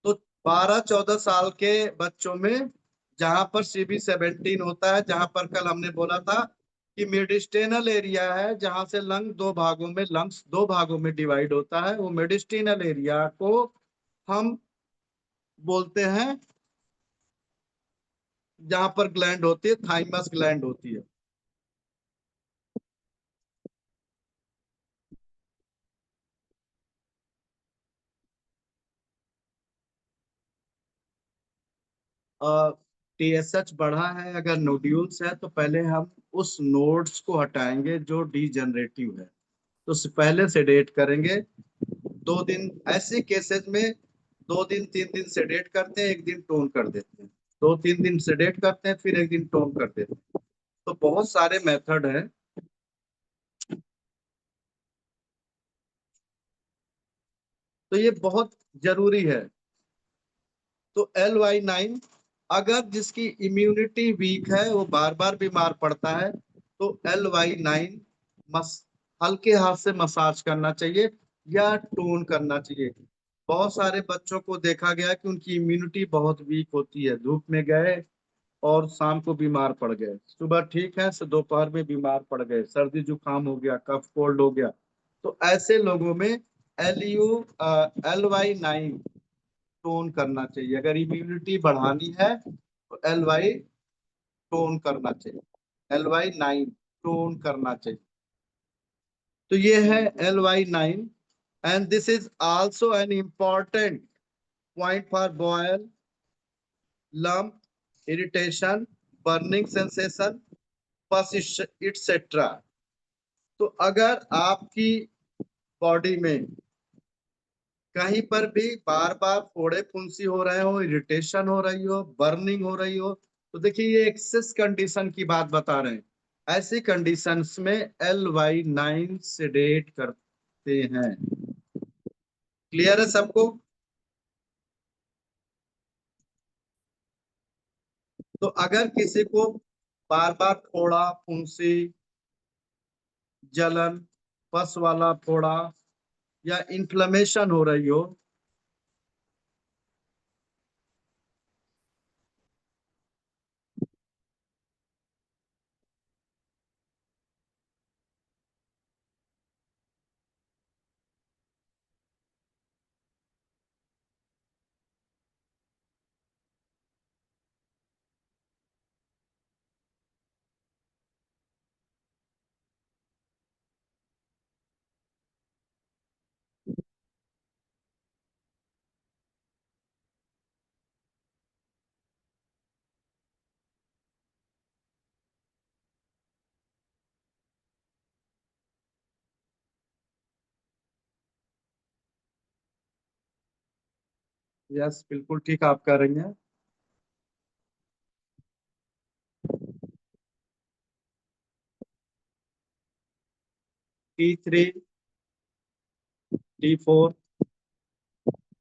तो 12-14 साल के बच्चों में, जहां पर CB17 होता है, जहां पर कल हमने बोला था कि मेडिस्टेनल एरिया है, जहां से लंग्स दो भागों में डिवाइड होता है, वो मेडिस्टेनल एरिया को हम बोलते हैं, जहां पर ग्लैंड होती है, थाइमस ग्लैंड होती है। TSH बढ़ा है, अगर नोड्यूल्स है, तो पहले हम उस नोड्स को हटाएंगे जो डीजनरेटिव है, तो पहले सेडेट करेंगे 2 दिन। ऐसे केसेस में 2 दिन 3 दिन सेडेट करते हैं, एक दिन टोन कर देते हैं, 2-3 दिन सेडेट करते हैं, फिर एक दिन टोन कर देते हैं। तो बहुत सारे मेथड हैं। तो ये बहुत जरूरी है। तो LY9, अगर जिसकी इम्यूनिटी वीक है, वो बार बार बीमार पड़ता है, तो LY9 मस हल्के हाथ से मसाज करना चाहिए या टोन करना चाहिए। बहुत सारे बच्चों को देखा गया कि उनकी इम्यूनिटी बहुत वीक होती है, धूप में गए और शाम को बीमार पड़ गए, सुबह ठीक है, से दोपहर में बीमार पड़ गए, सर्दी जुकाम हो गया, कफ कोल्ड हो गया। तो ऐसे लोगों में LY9 टोन करना चाहिए। अगर इम्यूनिटी बढ़ानी है तो LY टोन करना चाहिए, LY9 टोन करना चाहिए। तो ये है LY9, and this is also an important point for boil, lump, irritation, burning sensation, pus etcetera. तो अगर आपकी बॉडी में कहीं पर भी बार बार फोड़े फुंसी हो रहे हो, इरिटेशन हो रही हो, बर्निंग हो रही हो, तो देखिए ये एक्सेस कंडीशन की बात बता रहे हैं। ऐसी कंडीशंस में LY9 सेडेट करते हैं। क्लियर है सबको? तो अगर किसी को बार बार फोड़ा फुंसी, जलन, पस वाला फोड़ा या इन्फ्लेमेशन हो रही हो, यस बिल्कुल ठीक आप कह रही हैं। T3 T4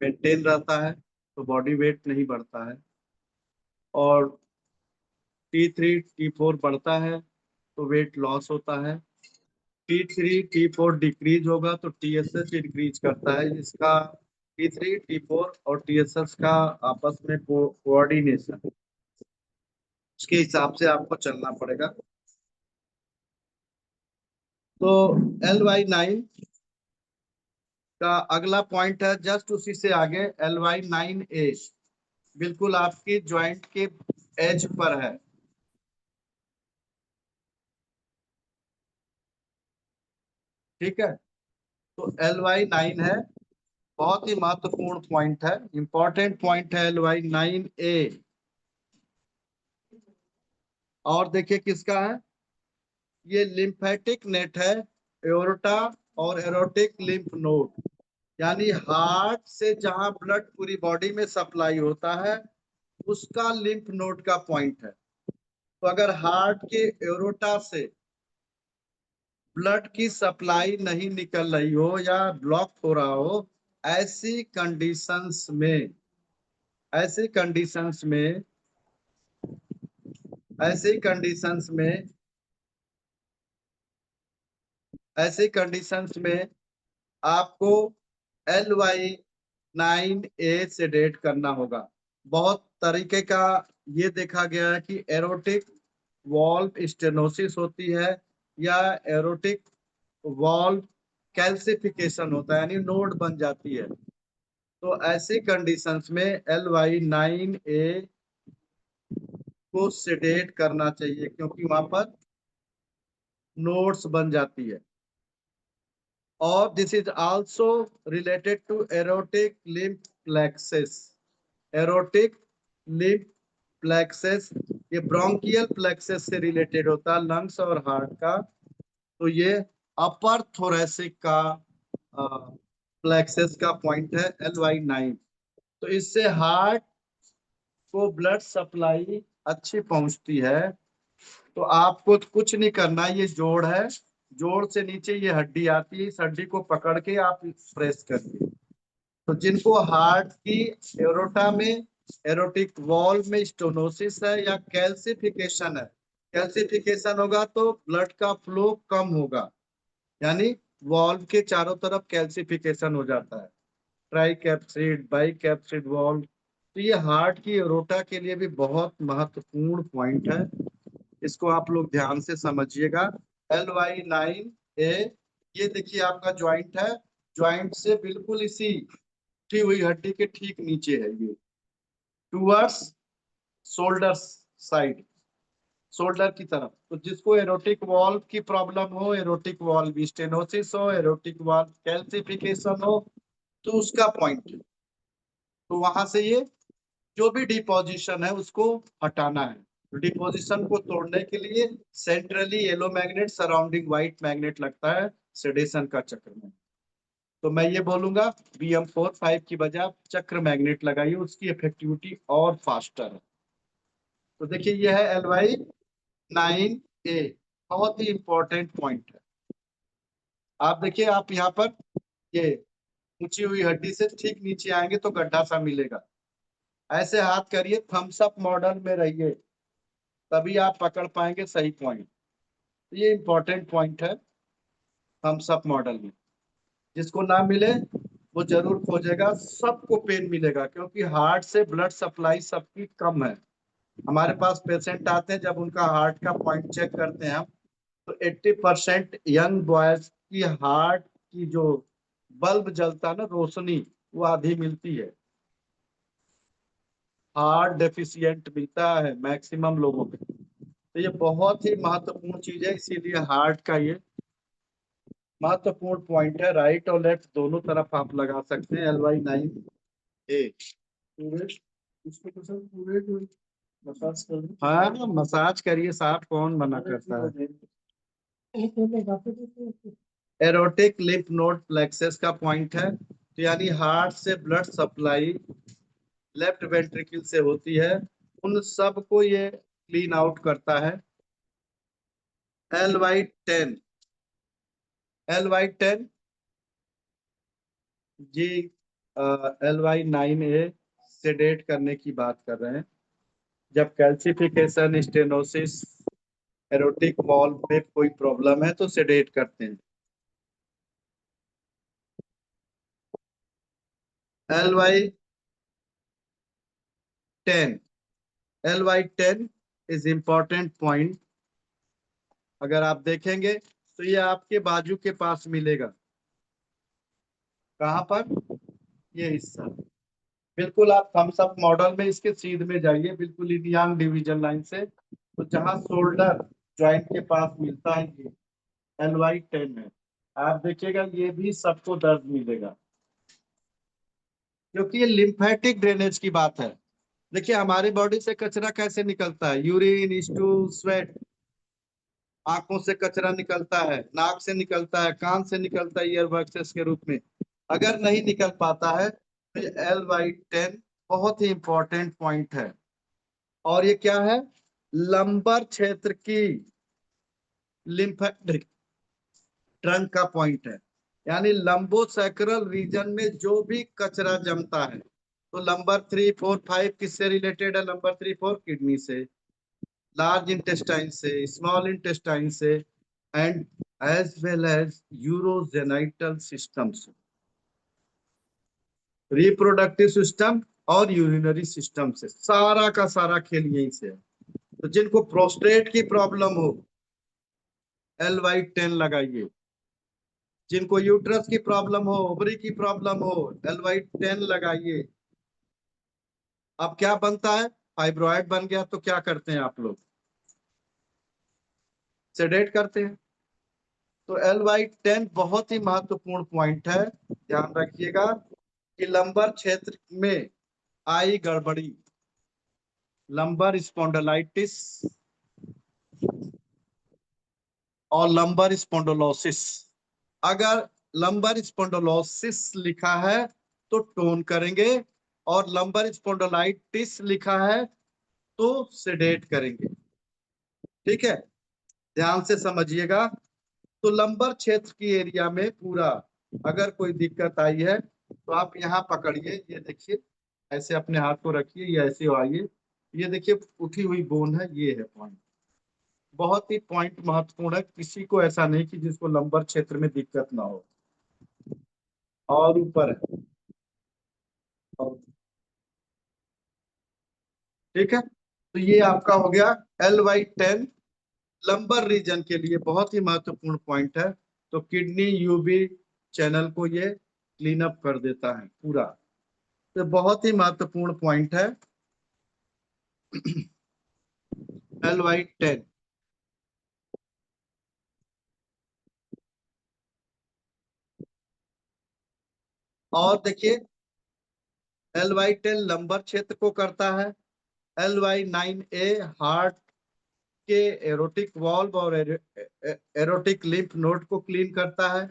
मेंटेन रहता है, तो बॉडी वेट नहीं बढ़ता है, और T3 T4 बढ़ता है तो वेट लॉस होता है। T3 T4 डिक्रीज होगा तो TSH इंक्रीज करता है। इसका T3 T4 और TSH का आपस में कोऑर्डिनेशन, उसके हिसाब से आपको चलना पड़ेगा। तो LY9 का अगला पॉइंट है, जस्ट उसी से आगे LY9A, बिल्कुल आपकी ज्वाइंट के एज पर है। ठीक है, तो LY9 है, बहुत ही महत्वपूर्ण पॉइंट है, इंपॉर्टेंट पॉइंट है LY9A। और देखिए किसका है, ये लिम्फेटिक नेट है, एओर्टा और एरोटिक लिम्फ नोड, यानी हार्ट से जहां ब्लड पूरी बॉडी में सप्लाई होता है, उसका लिम्फ नोड का पॉइंट है। तो अगर हार्ट के एरोटा से ब्लड की सप्लाई नहीं निकल रही हो या ब्लॉक हो रहा हो, ऐसी कंडीशंस में ऐसी कंडीशंस में ऐसी कंडीशंस में ऐसी कंडीशंस में आपको LY9 9A सेडेट करना होगा। बहुत तरीके का ये देखा गया है कि एरोटिक वॉल्व स्टेनोसिस होती है या एरोटिक वॉल्व कैल्सिफिकेशन होता है, यानी नोड बन जाती है। तो ऐसी कंडीशंस में LY9A को सेडेट करना चाहिए, क्योंकि वहां पर नोड्स बन जाती है। और this is also related to aortic lymph plexus. Aortic lymph plexus ये ब्रोंकियल प्लेक्सेस से रिलेटेड होता है, लंग्स और हार्ट का। तो ये अपर थोरेसिक का प्लेक्सेस का पॉइंट है LY9। तो इससे हार्ट को ब्लड सप्लाई अच्छी पहुंचती है। तो आपको कुछ नहीं करना, ये जोड़ है, जोड़ से नीचे ये हड्डी आती है, इस हड्डी को पकड़ के आप प्रेस करिए। तो जिनको हार्ट की एरोटा में, एरोटिक वॉल्व में स्टोनोसिस है या कैल्सिफिकेशन है, कैल्सिफिकेशन होगा तो ब्लड का फ्लो कम होगा, यानी वॉल्व के चारों तरफ कैल्सिफिकेशन हो जाता है, try capsid, by capsid valve. तो ये हार्ट की एरोटा के लिए भी बहुत महत्वपूर्ण पॉइंट है, इसको आप लोग ध्यान से समझिएगा। LY9A ये देखिए आपका ज्वाइंट है, ज्वाइंट से बिल्कुल इसी उठी हुई हड्डी के ठीक नीचे है ये, टूवर्ड्स शोल्डर साइड, शोल्डर की तरफ। तो जिसको एरोटिक वॉल्व की प्रॉब्लम हो, एरोटिक वॉल्व स्टेनोसिस हो, एरोटिक वॉल्व कैल्सिफिकेशन हो, तो उसका पॉइंट, तो वहां से ये जो भी डिपोजिशन है उसको हटाना है। डिपोजिशन को तोड़ने के लिए centrally yellow magnet surrounding white magnet लगता है सेडेशन का चक्र में। तो मैं ये बोलूंगा BM45 की बजाय आप चक्र मैग्नेट लगाइए, उसकी इफेक्टिविटी और फास्टर है। तो देखिए ये है LY9A, बहुत ही इंपॉर्टेंट पॉइंट है। आप देखिए, आप यहाँ पर ये ऊंची हुई हड्डी से ठीक नीचे आएंगे तो गड्ढा सा मिलेगा, ऐसे हाथ करिए, थम्स अप मॉडल में रहिए, तभी आप पकड़ पाएंगे सही पॉइंट। ये इंपॉर्टेंट पॉइंट है थम्स अप मॉडल में। जिसको ना मिले वो जरूर खोजेगा, सबको पेन मिलेगा, क्योंकि हार्ट से ब्लड सप्लाई सबकी कम है। हमारे पास पेशेंट आते हैं, जब उनका हार्ट का पॉइंट चेक करते हैं हम, तो 80% यंग बॉयज की हार्ट की जो बल्ब जलता है ना, रोशनी, वो आधी मिलती है, हार्ट डेफिशिएंट मिलता है मैक्सिमम लोगों में। तो ये बहुत ही महत्वपूर्ण चीज है, इसीलिए हार्ट का ये महत्वपूर्ण पॉइंट है। राइट और लेफ्ट दोनों तरफ आप लगा सकते हैं LY9A। इसको तो सर पूरे मसाज कर दो। हाँ, मसाज करिए साहब, कौन मना करता है। एरोटिक लिम्फ नोड प्लेक्सस का पॉइंट है, तो यानी हार्ट से ब्लड सप्लाई लेफ्ट वेंट्रिकल से होती है, उन सब को ये क्लीन आउट करता है। LY10, LY10 जी, LY9A सेडेट करने की बात कर रहे हैं। जब कैल्सिफिकेशन, स्टेनोसिस, एरोटिक वॉल्व में कोई प्रॉब्लम है तो सेडेट करते हैं। LY10, LY10 is important point. अगर आप देखेंगे तो ये आपके बाजू के पास मिलेगा। कहाँ पर? ये हिस्सा, बिल्कुल आप थम्स अप मॉडल में इसके सीध में जाइए, बिल्कुल इलियांग डिवीजन लाइन से, तो जहां शोल्डर ज्वाइंट के पास मिलता है ये LY10 है। आप देखिएगा ये भी सबको दर्द मिलेगा, क्योंकि ये लिम्फेटिक ड्रेनेज की बात है। देखिए हमारी बॉडी से कचरा कैसे निकलता है, यूरिन, स्टूल, स्वेट, आंखों से कचरा निकलता है, नाक से निकलता है, कान से निकलता है ईयरबड्स के रूप में। अगर नहीं निकल पाता है तो LY10 बहुत ही इंपॉर्टेंट पॉइंट है। और ये क्या है? लंबर क्षेत्र की लिम्फेटिक ट्रंक का पॉइंट है, यानी लंबोसैक्रल रीजन में जो भी कचरा जमता है। तो नंबर 3, 4, 5 किससे रिलेटेड है? नंबर 3, 4 किडनी से, लार्ज इंटेस्टाइन से, स्मॉल इंटेस्टाइन से, and as well as urogenital system से। रिप्रोडक्टिव सिस्टम और यूरिनरी सिस्टम से, सारा का सारा खेल यहीं से है। तो जिनको प्रोस्टेट की प्रॉब्लम हो LY10 लगाइए, जिनको यूट्रस की प्रॉब्लम हो, ओवरी की प्रॉब्लम हो, LY10 लगाइए। अब क्या बनता है, फाइब्रॉइड बन गया तो क्या करते हैं आप लोग, सेडेट करते हैं। तो LY10 बहुत ही महत्वपूर्ण पॉइंट है, ध्यान रखिएगा कि लंबर क्षेत्र में आई गड़बड़ी, लंबर स्पॉन्डिलाइटिस और लंबर स्पॉन्डिलोसिस, अगर लंबर स्पॉन्डिलोसिस लिखा है तो टोन करेंगे, और लंबर स्पॉन्डिलाइटिस लिखा है तो सेडेट करेंगे। ठीक है, ध्यान से समझिएगा। तो लंबर क्षेत्र की एरिया में पूरा अगर कोई दिक्कत आई है तो आप यहाँ पकड़िए, ये देखिए, ऐसे अपने हाथ को रखिए, ये ऐसे आइए, ये देखिए उठी हुई बोन है, ये है पॉइंट, बहुत ही पॉइंट महत्वपूर्ण है। किसी को ऐसा नहीं कि जिसको लंबर क्षेत्र में दिक्कत ना हो। और ऊपर है, और ठीक है। तो ये आपका हो गया LY10, लंबर रीजन के लिए बहुत ही महत्वपूर्ण पॉइंट है। तो किडनी यूबी चैनल को ये क्लीन अप कर देता है पूरा, तो बहुत ही महत्वपूर्ण पॉइंट है LY10। और देखिए LY10 लंबर क्षेत्र को करता है, LY9A हार्ट के एरोटिक वॉल्व और एरोटिक लिम्फ नोड को क्लीन करता है,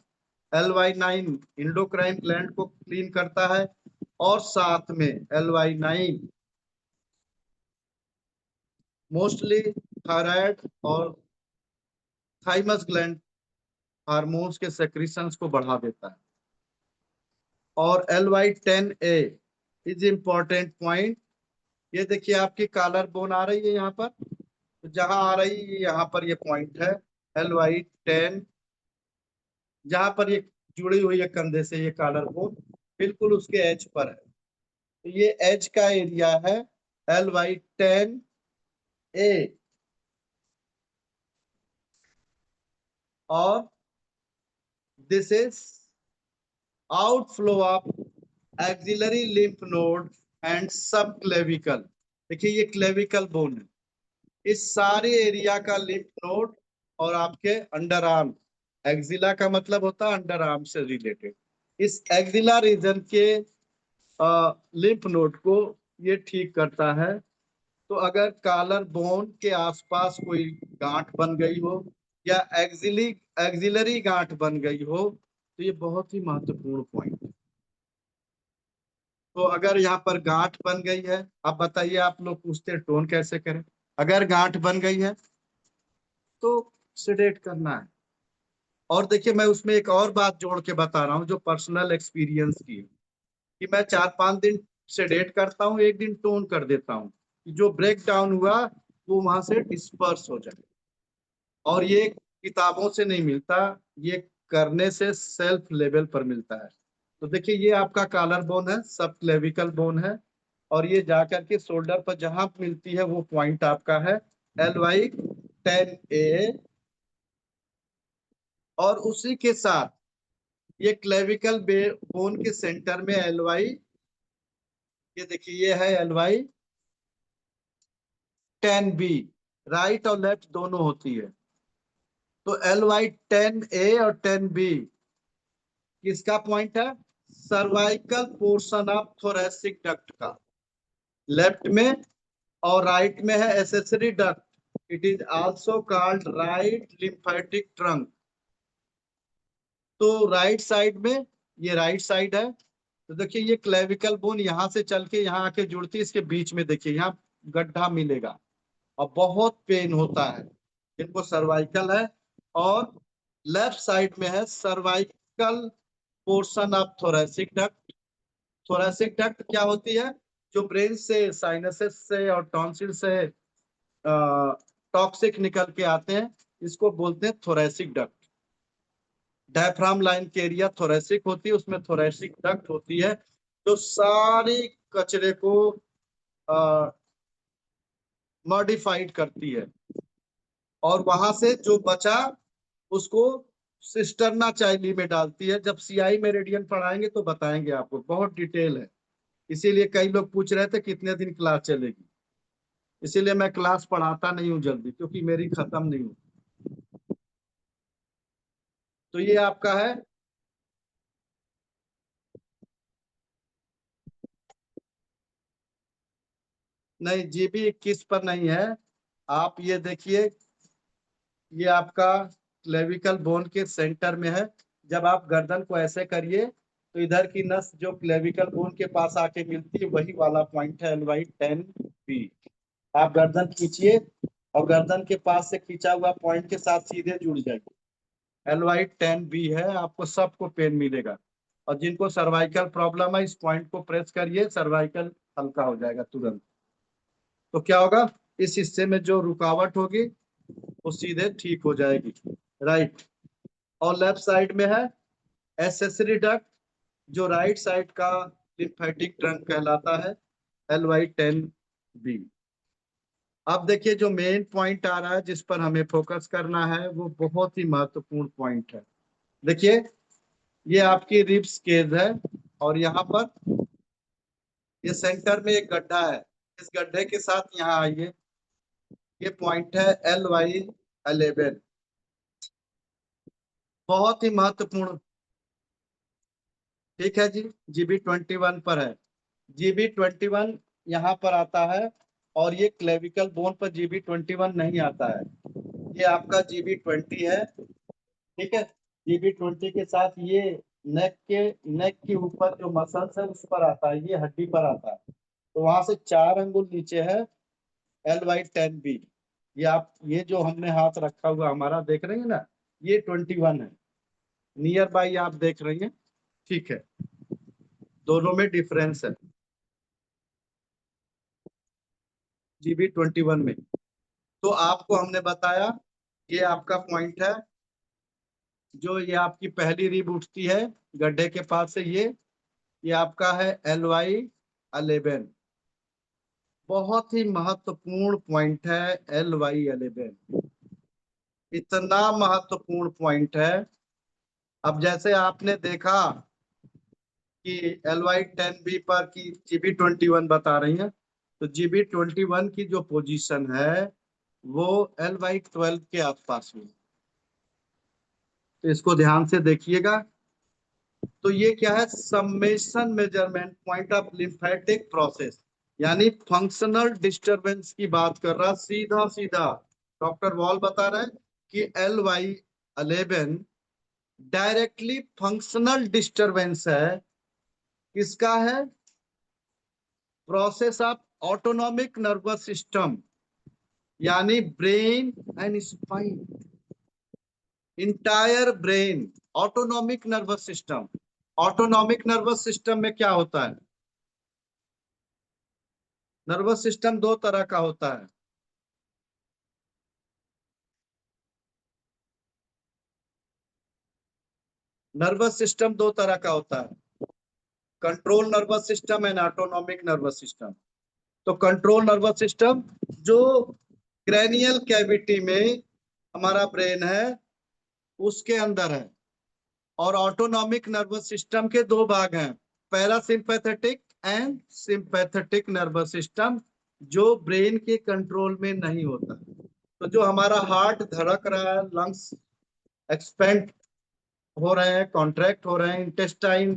LY9 इंडोक्राइन ग्लैंड को क्लीन करता है, और साथ में LY9 मोस्टली थायराइड और थाइमस ग्लैंड हार्मोन्स के सेक्रीशंस को बढ़ा देता है। और LY10A इज इम्पोर्टेंट पॉइंट, ये देखिए आपकी कॉलर बोन आ रही है यहाँ पर, तो जहां आ रही है यहाँ पर ये पॉइंट है LY10, जहां पर ये जुड़ी हुई है कंधे से, ये कॉलर बोन बिल्कुल उसके एज पर है, तो ये एज का एरिया है LY10A। और this is outflow of axillary lymph node and सब क्लेविकल। देखिए ये क्लेविकल बोन है, इस सारे एरिया का लिम्फ नोड और आपके अंडर आर्म, एक्सिला का मतलब होता है अंडर आर्म से रिलेटेड, इस एक्सिला रीजन के लिम्फ नोड को ये ठीक करता है। तो अगर कॉलर बोन के आसपास कोई गांठ बन गई हो या एक्सिलरी गांठ बन गई हो तो ये बहुत ही महत्वपूर्ण पॉइंट है। तो अगर यहाँ पर गांठ बन गई है, अब बताइए, आप लोग पूछते हैं टोन कैसे करें, अगर गांठ बन गई है तो सेडेट करना है। और देखिए मैं उसमें एक और बात जोड़ के बता रहा हूँ जो पर्सनल एक्सपीरियंस की है, कि मैं 4-5 दिन सेडेट करता हूँ, एक दिन टोन कर देता हूँ, कि जो ब्रेक डाउन हुआ वो वहां से डिस्पर्स हो जाए। और ये किताबों से नहीं मिलता, ये करने से सेल्फ लेवल पर मिलता है। तो देखिए ये आपका कॉलर बोन है, सब क्लेविकल बोन है, और ये जाकर के शोल्डर पर जहां मिलती है वो पॉइंट आपका है LY10A। और उसी के साथ ये क्लेविकल बोन के सेंटर में LY, ये देखिए ये है LY10B, राइट और लेफ्ट दोनों होती है। तो LY10A और 10B किसका पॉइंट है, cervical portion of thoracic duct का, लेफ्ट में, और राइट में है accessory duct, it is also called right lymphatic trunk. तो राइट साइड में, ये राइट साइड है, तो देखिए ये क्लेविकल बोन यहाँ से चल के यहाँ आके जुड़ती है, इसके बीच में देखिए यहाँ गड्ढा मिलेगा और बहुत पेन होता है जिनको सर्वाइकल है। और लेफ्ट साइड में है cervical portion of thoracic duct. Thoracic duct क्या होती है, जो ब्रेन से, साइनसेस से और टॉन्सिल से टॉक्सिक निकल के आते हैं, इसको बोलते हैं थोरेसिक डक्ट। डायफ्राम लाइन के एरिया थोरेसिक होती है, उसमें थोरेसिक डक्ट होती है, जो सारी कचरे को मॉडिफाइड करती है, और वहां से जो बचा उसको सिस्टर्ना चाइली में डालती है। जब सीआई मेरिडियन पढ़ाएंगे तो बताएंगे आपको, बहुत डिटेल है। इसीलिए कई लोग पूछ रहे थे कितने दिन क्लास चलेगी, इसीलिए मैं क्लास पढ़ाता नहीं हूँ जल्दी, क्योंकि मेरी खत्म नहीं हुई। तो ये आपका है नहीं, GB 21 पर नहीं है। आप ये देखिए, ये आपका क्लेविकल बोन के सेंटर में है। जब आप गर्दन को ऐसे करिए तो इधर की नस जो क्लेविकल बोन के पास आके मिलती है वही वाला पॉइंट है LY10B। आप गर्दन खींचिए और गर्दन के पास से खींचा हुआ पॉइंट के साथ सीधे जुड़ जाएगी। LY10B है, आपको सबको पेन मिलेगा। और जिनको सर्वाइकल प्रॉब्लम है, इस पॉइंट को प्रेस करिए, सर्वाइकल हल्का हो जाएगा तुरंत। तो क्या होगा, इस हिस्से में जो रुकावट होगी वो सीधे ठीक हो जाएगी। राइट। और लेफ्ट साइड में है एसेसरी डक्ट, जो राइट साइड का लिम्फेटिक ट्रंक कहलाता है, LY10B। अब देखिए, जो मेन पॉइंट आ रहा है जिस पर हमें फोकस करना है वो बहुत ही महत्वपूर्ण पॉइंट है। देखिए, ये आपकी रिब्स केज है, और यहाँ पर ये सेंटर में एक गड्ढा है। इस गड्ढे के साथ यहाँ आइए, ये पॉइंट है LY11। बहुत ही महत्वपूर्ण। ठीक है जी, GB 21 पर है। GB 21 यहाँ पर आता है, और ये क्लेविकल बोन पर GB 21 नहीं आता है। ये आपका GB 20 है। ठीक है, GB 20 के साथ ये नेक के ऊपर जो मसल्स है उस पर आता है, ये हड्डी पर आता है। तो वहां से 4 अंगुल नीचे है LY10B। ये आप, ये जो हमने हाथ रखा हुआ हमारा देख रहे हैं ना, ये 21 है। नियर बाई आप देख रही हैं। ठीक है, दोनों में डिफरेंस है GB 21 में। तो आपको हमने बताया, ये आपका पॉइंट है, जो ये आपकी पहली रिब उठती है गड्ढे के पास से, ये आपका है LY11। बहुत ही महत्वपूर्ण पॉइंट है LY11, इतना महत्वपूर्ण पॉइंट है। अब जैसे आपने देखा कि LY10B पर की GB 21 बता रही है, तो GB 21 की जो पोजीशन है वो LY12 के आसपास में। तो इसको ध्यान से देखिएगा। तो ये क्या है, summation measurement point of lymphatic process, यानी फंक्शनल डिस्टरबेंस की बात कर रहा सीधा सीधा। डॉक्टर वॉल बता रहे हैं कि LY11 डायरेक्टली फंक्शनल डिस्टरबेंस है। किसका है? Process of autonomic nervous system, यानी brain and spine, entire brain, autonomic nervous system. Autonomic nervous system में क्या होता है? नर्वस सिस्टम दो तरह का होता है। नर्वस सिस्टम दो तरह का होता है, control nervous system and autonomic nervous system. तो कंट्रोल नर्वस सिस्टम जो क्रैनियल कैविटी में हमारा ब्रेन है उसके अंदर है। और ऑटोनॉमिक नर्वस सिस्टम के दो भाग हैं, parasympathetic and sympathetic nervous system, जो ब्रेन के कंट्रोल में नहीं होता। तो जो हमारा हार्ट धड़क रहा है, लंग्स एक्सपेंड हो रहे हैं, कॉन्ट्रैक्ट हो रहे हैं, इंटेस्टाइन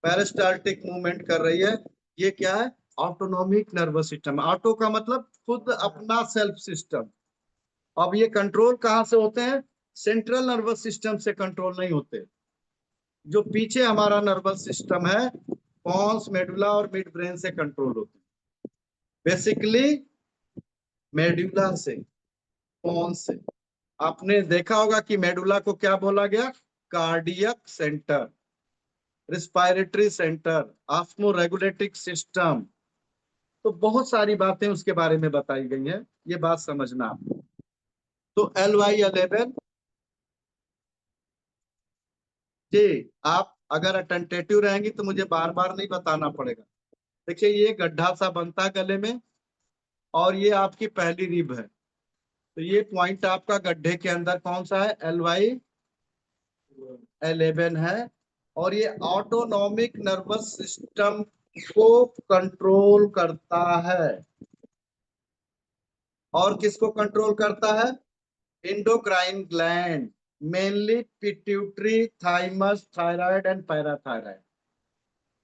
पेरिस्टाल्टिक मूवमेंट कर रही है, ये क्या है? Autonomic nervous system. ऑटो का मतलब खुद अपना सेल्फ सिस्टम। अब ये कंट्रोल कहाँ से होते हैं? सेंट्रल नर्वस सिस्टम से कंट्रोल नहीं होते। जो पीछे हमारा नर्वस सिस्टम है, पॉन्स, मेडुला और मिड ब्रेन से कंट्रोल होते हैं। बेसिकली मेडुला से, पॉन्स से। आपने देखा होगा कि मेडुला को क्या बोला गया? Cardiac centre, respiratory centre, osmo regulating system. तो बहुत सारी बातें उसके बारे में बताई गई हैं, ये बात समझना आप। तो LY11 जी, आप अगर अटेंटेटिव रहेंगी तो मुझे बार बार नहीं बताना पड़ेगा। देखिए ये गड्ढा सा बनता है गले में, और ये आपकी पहली रिब है। तो ये पॉइंट आपका गड्ढे के अंदर कौन सा है, LY11 है। और ये ऑटोनॉमिक नर्वस सिस्टम को कंट्रोल करता है। और किसको कंट्रोल करता है, endocrine gland, mainly pituitary, thymus, thyroid and parathyroid.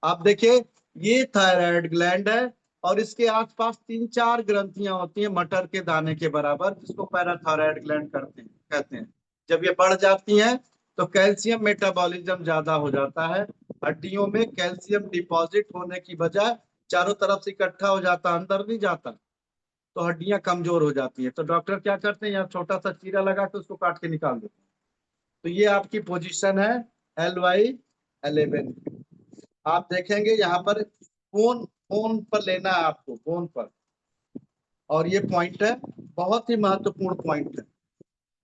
आप देखिए ये थायराइड ग्लैंड है, और इसके आसपास 3-4 ग्रंथियां होती हैं मटर के दाने के बराबर, जिसको पैराथायराइड ग्लैंड कहते हैं। जब ये बढ़ जाती हैं तो कैल्शियम मेटाबॉलिज्म ज्यादा हो जाता है। हड्डियों में कैल्शियम डिपॉजिट होने की बजाय चारों तरफ से इकट्ठा हो जाता, अंदर नहीं जाता, तो हड्डियां कमजोर हो जाती हैं। तो डॉक्टर क्या करते हैं, यहाँ छोटा सा चीरा लगा के उसको काट के निकाल देते हैं। तो ये आपकी पोजीशन है LY11। आप देखेंगे यहाँ पर फोन फोन पर लेना है आपको, फोन पर। और ये पॉइंट है, बहुत ही महत्वपूर्ण पॉइंट है।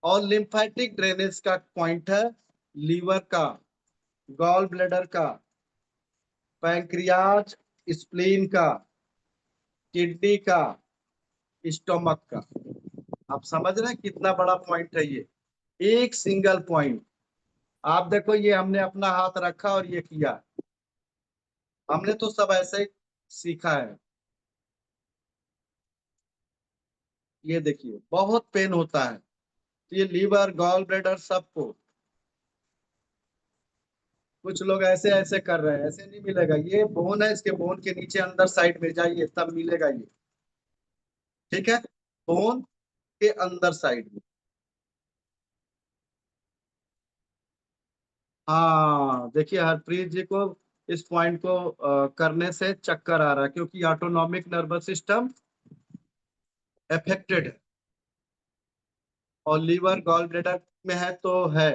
और लिम्फेटिक ड्रेनेज का पॉइंट है, लीवर का, गॉल ब्लैडर का, पैंक्रियाज, स्प्लीन का, किडनी का, स्टोमक का। आप समझ रहे हैं कितना बड़ा पॉइंट है ये, एक सिंगल पॉइंट। आप देखो ये हमने अपना हाथ रखा और ये किया, हमने तो सब ऐसे ही सीखा है। ये देखिए बहुत पेन होता है। तो ये लीवर, गॉल ब्लैडर, सबको, कुछ लोग ऐसे ऐसे कर रहे हैं, ऐसे नहीं मिलेगा। ये बोन है, इसके बोन के नीचे अंदर साइड में जाइए तब मिलेगा ये। ठीक है, बोन के अंदर साइड में। हाँ देखिए हरप्रीत जी को इस पॉइंट को करने से चक्कर आ रहा है, क्योंकि ऑटोनॉमिक नर्वस सिस्टम अफेक्टेड है, और लीवर गॉल ब्लैडर में है तो है।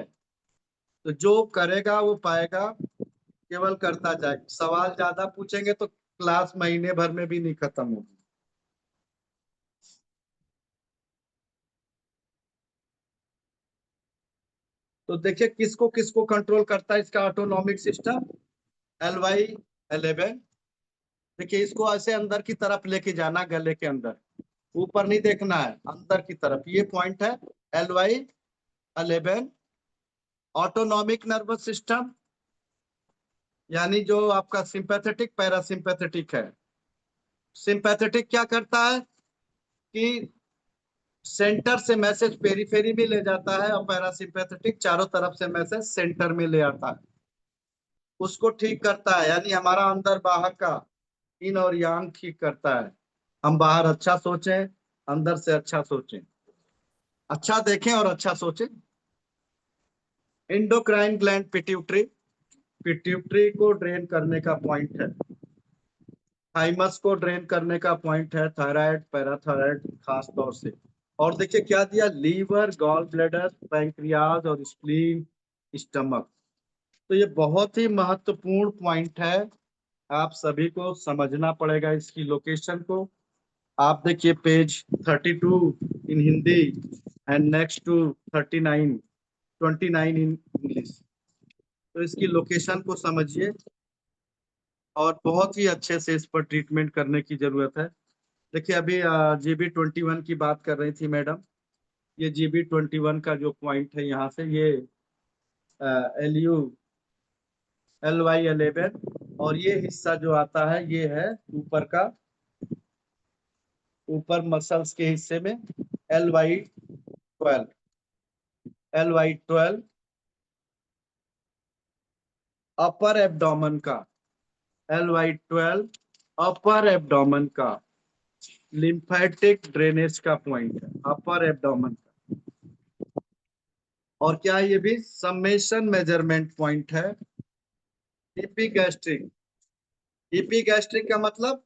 तो जो करेगा वो पाएगा, केवल करता जाए। सवाल ज्यादा पूछेंगे तो क्लास महीने भर में भी नहीं खत्म होगी। तो देखिए किसको किसको कंट्रोल करता है इसका ऑटोनॉमिक सिस्टम, LY11। देखिए इसको ऐसे अंदर की तरफ लेके जाना, गले के अंदर, ऊपर नहीं देखना है, अंदर की तरफ। ये पॉइंट है LY11। ऑटोनॉमिक नर्वस सिस्टम यानी जो आपका सिंपैथेटिक पैरासिम्पैथेटिक है। सिंपैथेटिक क्या करता है कि सेंटर से मैसेज पेरीफेरी में ले जाता है, और पैरासिम्पैथेटिक चारों तरफ से मैसेज सेंटर में ले आता है, उसको ठीक करता है। यानी हमारा अंदर बाहर का, इन और यांग ठीक करता है। हम बाहर अच्छा सोचें, अंदर से अच्छा सोचें, अच्छा देखें और अच्छा सोचें। इंडोक्राइन ग्लैंड पिट्यूटरी, पिट्यूटरी को ड्रेन करने का पॉइंट है। थाइमस को ड्रेन करने का पॉइंट है, थायराइड, पैराथायराइड खास तौर से। और देखिए क्या दिया, लीवर, गॉल ब्लैडर, पैंक्रियाज और स्प्लीन, स्टमक। तो ये बहुत ही महत्वपूर्ण पॉइंट है, आप सभी को समझना पड़ेगा इसकी लोकेशन को। आप देखिए page 32 in Hindi and next to 39, 29 in English. तो इसकी लोकेशन को समझिए, और बहुत ही अच्छे से इस पर ट्रीटमेंट करने की जरूरत है। देखिए अभी GB21 की बात कर रही थी मैडम। ये GB21 का जो पॉइंट है यहाँ से, ये LY11, और ये हिस्सा जो आता है ये है ऊपर का, ऊपर मसल्स के हिस्से में LY12। LY12 अपर एब्डोमेन का, LY12 अपर एब्डोमेन का लिम्फेटिक ड्रेनेज का पॉइंट है, अपर एब्डोमेन का। और क्या ये भी समेशन मेजरमेंट पॉइंट है। इपीगैस्ट्रिक, इपीगैस्ट्रिक का मतलब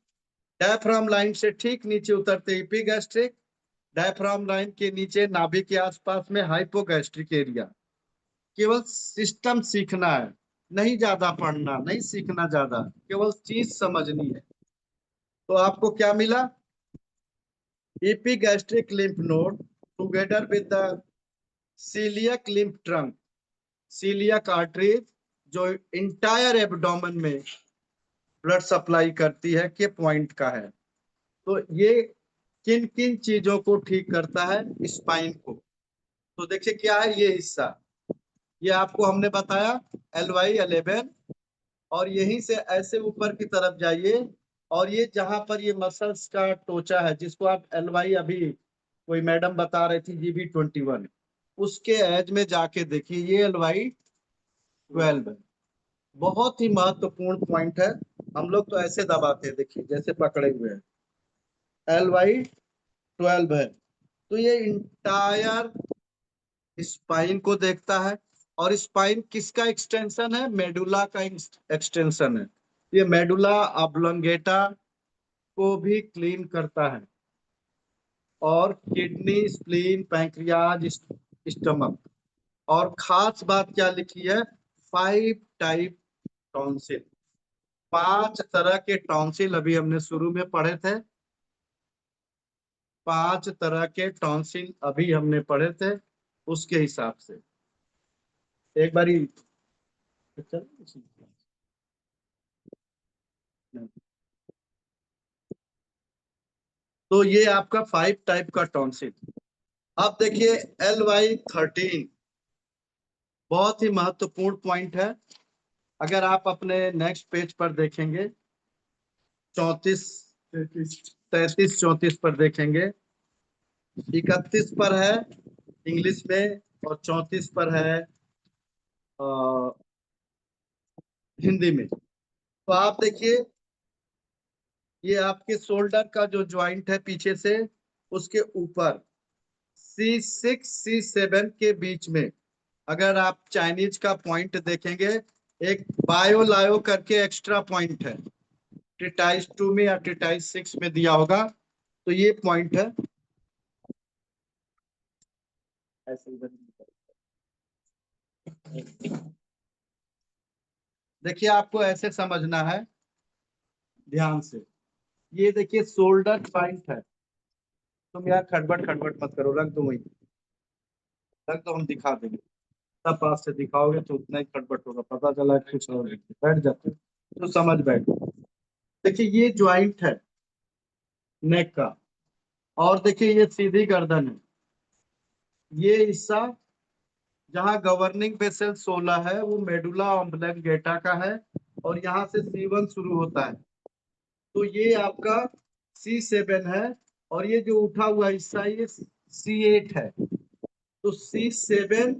डायफ्राम लाइन से ठीक नीचे उतरते इपीगैस्ट्रिक, डायफ्राम लाइन के नीचे नाभि के आसपास में हाइपोगैस्ट्रिक एरिया। केवल सिस्टम सीखना है, नहीं ज्यादा पढ़ना, नहीं सीखना ज्यादा, केवल चीज समझनी है। तो आपको क्या मिला, epigastric lymph node together with the celiac lymph trunk, celiac artery जो इंटायर एब्डोमेन में ब्लड सप्लाई करती है के पॉइंट का है। तो ये किन किन चीजों को ठीक करता है? स्पाइन को। तो देखिए क्या है ये हिस्सा, ये आपको हमने बताया LY11, और यहीं से ऐसे ऊपर की तरफ जाइए, और ये जहां पर ये मसल्स का टोचा है जिसको आप LY, अभी कोई मैडम बता रही थी GB21, उसके एज में जाके देखिए ये LY12 है। बहुत ही महत्वपूर्ण पॉइंट है। हम लोग तो ऐसे दबाते हैं, देखिए जैसे पकड़े हुए हैं, LY12 है। तो ये इंटायर स्पाइन को देखता है। और स्पाइन किसका एक्सटेंशन है? मेडुला का एक्सटेंशन है। ये मेडुला ऑब्लोंगेटा को भी क्लीन करता है, और किडनी, स्प्लीन, पैंक्रियाज, स्टमक। और खास बात क्या लिखी है? 5 टाइप टॉन्सिल, 5 तरह के टॉन्सिल अभी हमने शुरू में पढ़े थे। 5 तरह के टॉन्सिल अभी हमने पढ़े थे, उसके हिसाब से एक बारी। तो ये आपका 5 टाइप का टॉन्सिल। अब देखिए LY13, बहुत ही महत्वपूर्ण पॉइंट है। अगर आप अपने नेक्स्ट पेज पर देखेंगे, 34, 33, 34 पर देखेंगे, 31 पर है इंग्लिश में, और 34 पर है अ, हिंदी में। तो आप देखिए, ये आपके शोल्डर का जो ज्वाइंट है पीछे से, उसके ऊपर C6 C7 के बीच में, अगर आप चाइनीज का पॉइंट देखेंगे, एक बायो लायो करके एक्स्ट्रा पॉइंट है, T2 में या T6 में दिया होगा। तो ये पॉइंट है ऐसे इधर। देखिए आपको ऐसे समझना है ध्यान से। ये देखिए शोल्डर पॉइंट है। तुम यार खटबट खटबट मत करो, रख दो वहीं, रख दो, हम दिखा देंगे। सब पास से दिखाओगे तो उतना ही खटबट होगा, पता चला कि कुछ और नहीं। बैठ जाते तो समझ बैठो। देखिए ये ज्वाइंट है नेक का, और देखिए ये सीधी गर्दन है। ये हिस्सा जहाँ गवर्निंग वेसल 16 है वो मेडुला ऑम्बलंगेटा का है, और यहाँ से C1 शुरू होता है। तो ये आपका C7 है, और ये जो उठा हुआ हिस्सा ये C8 है। तो C7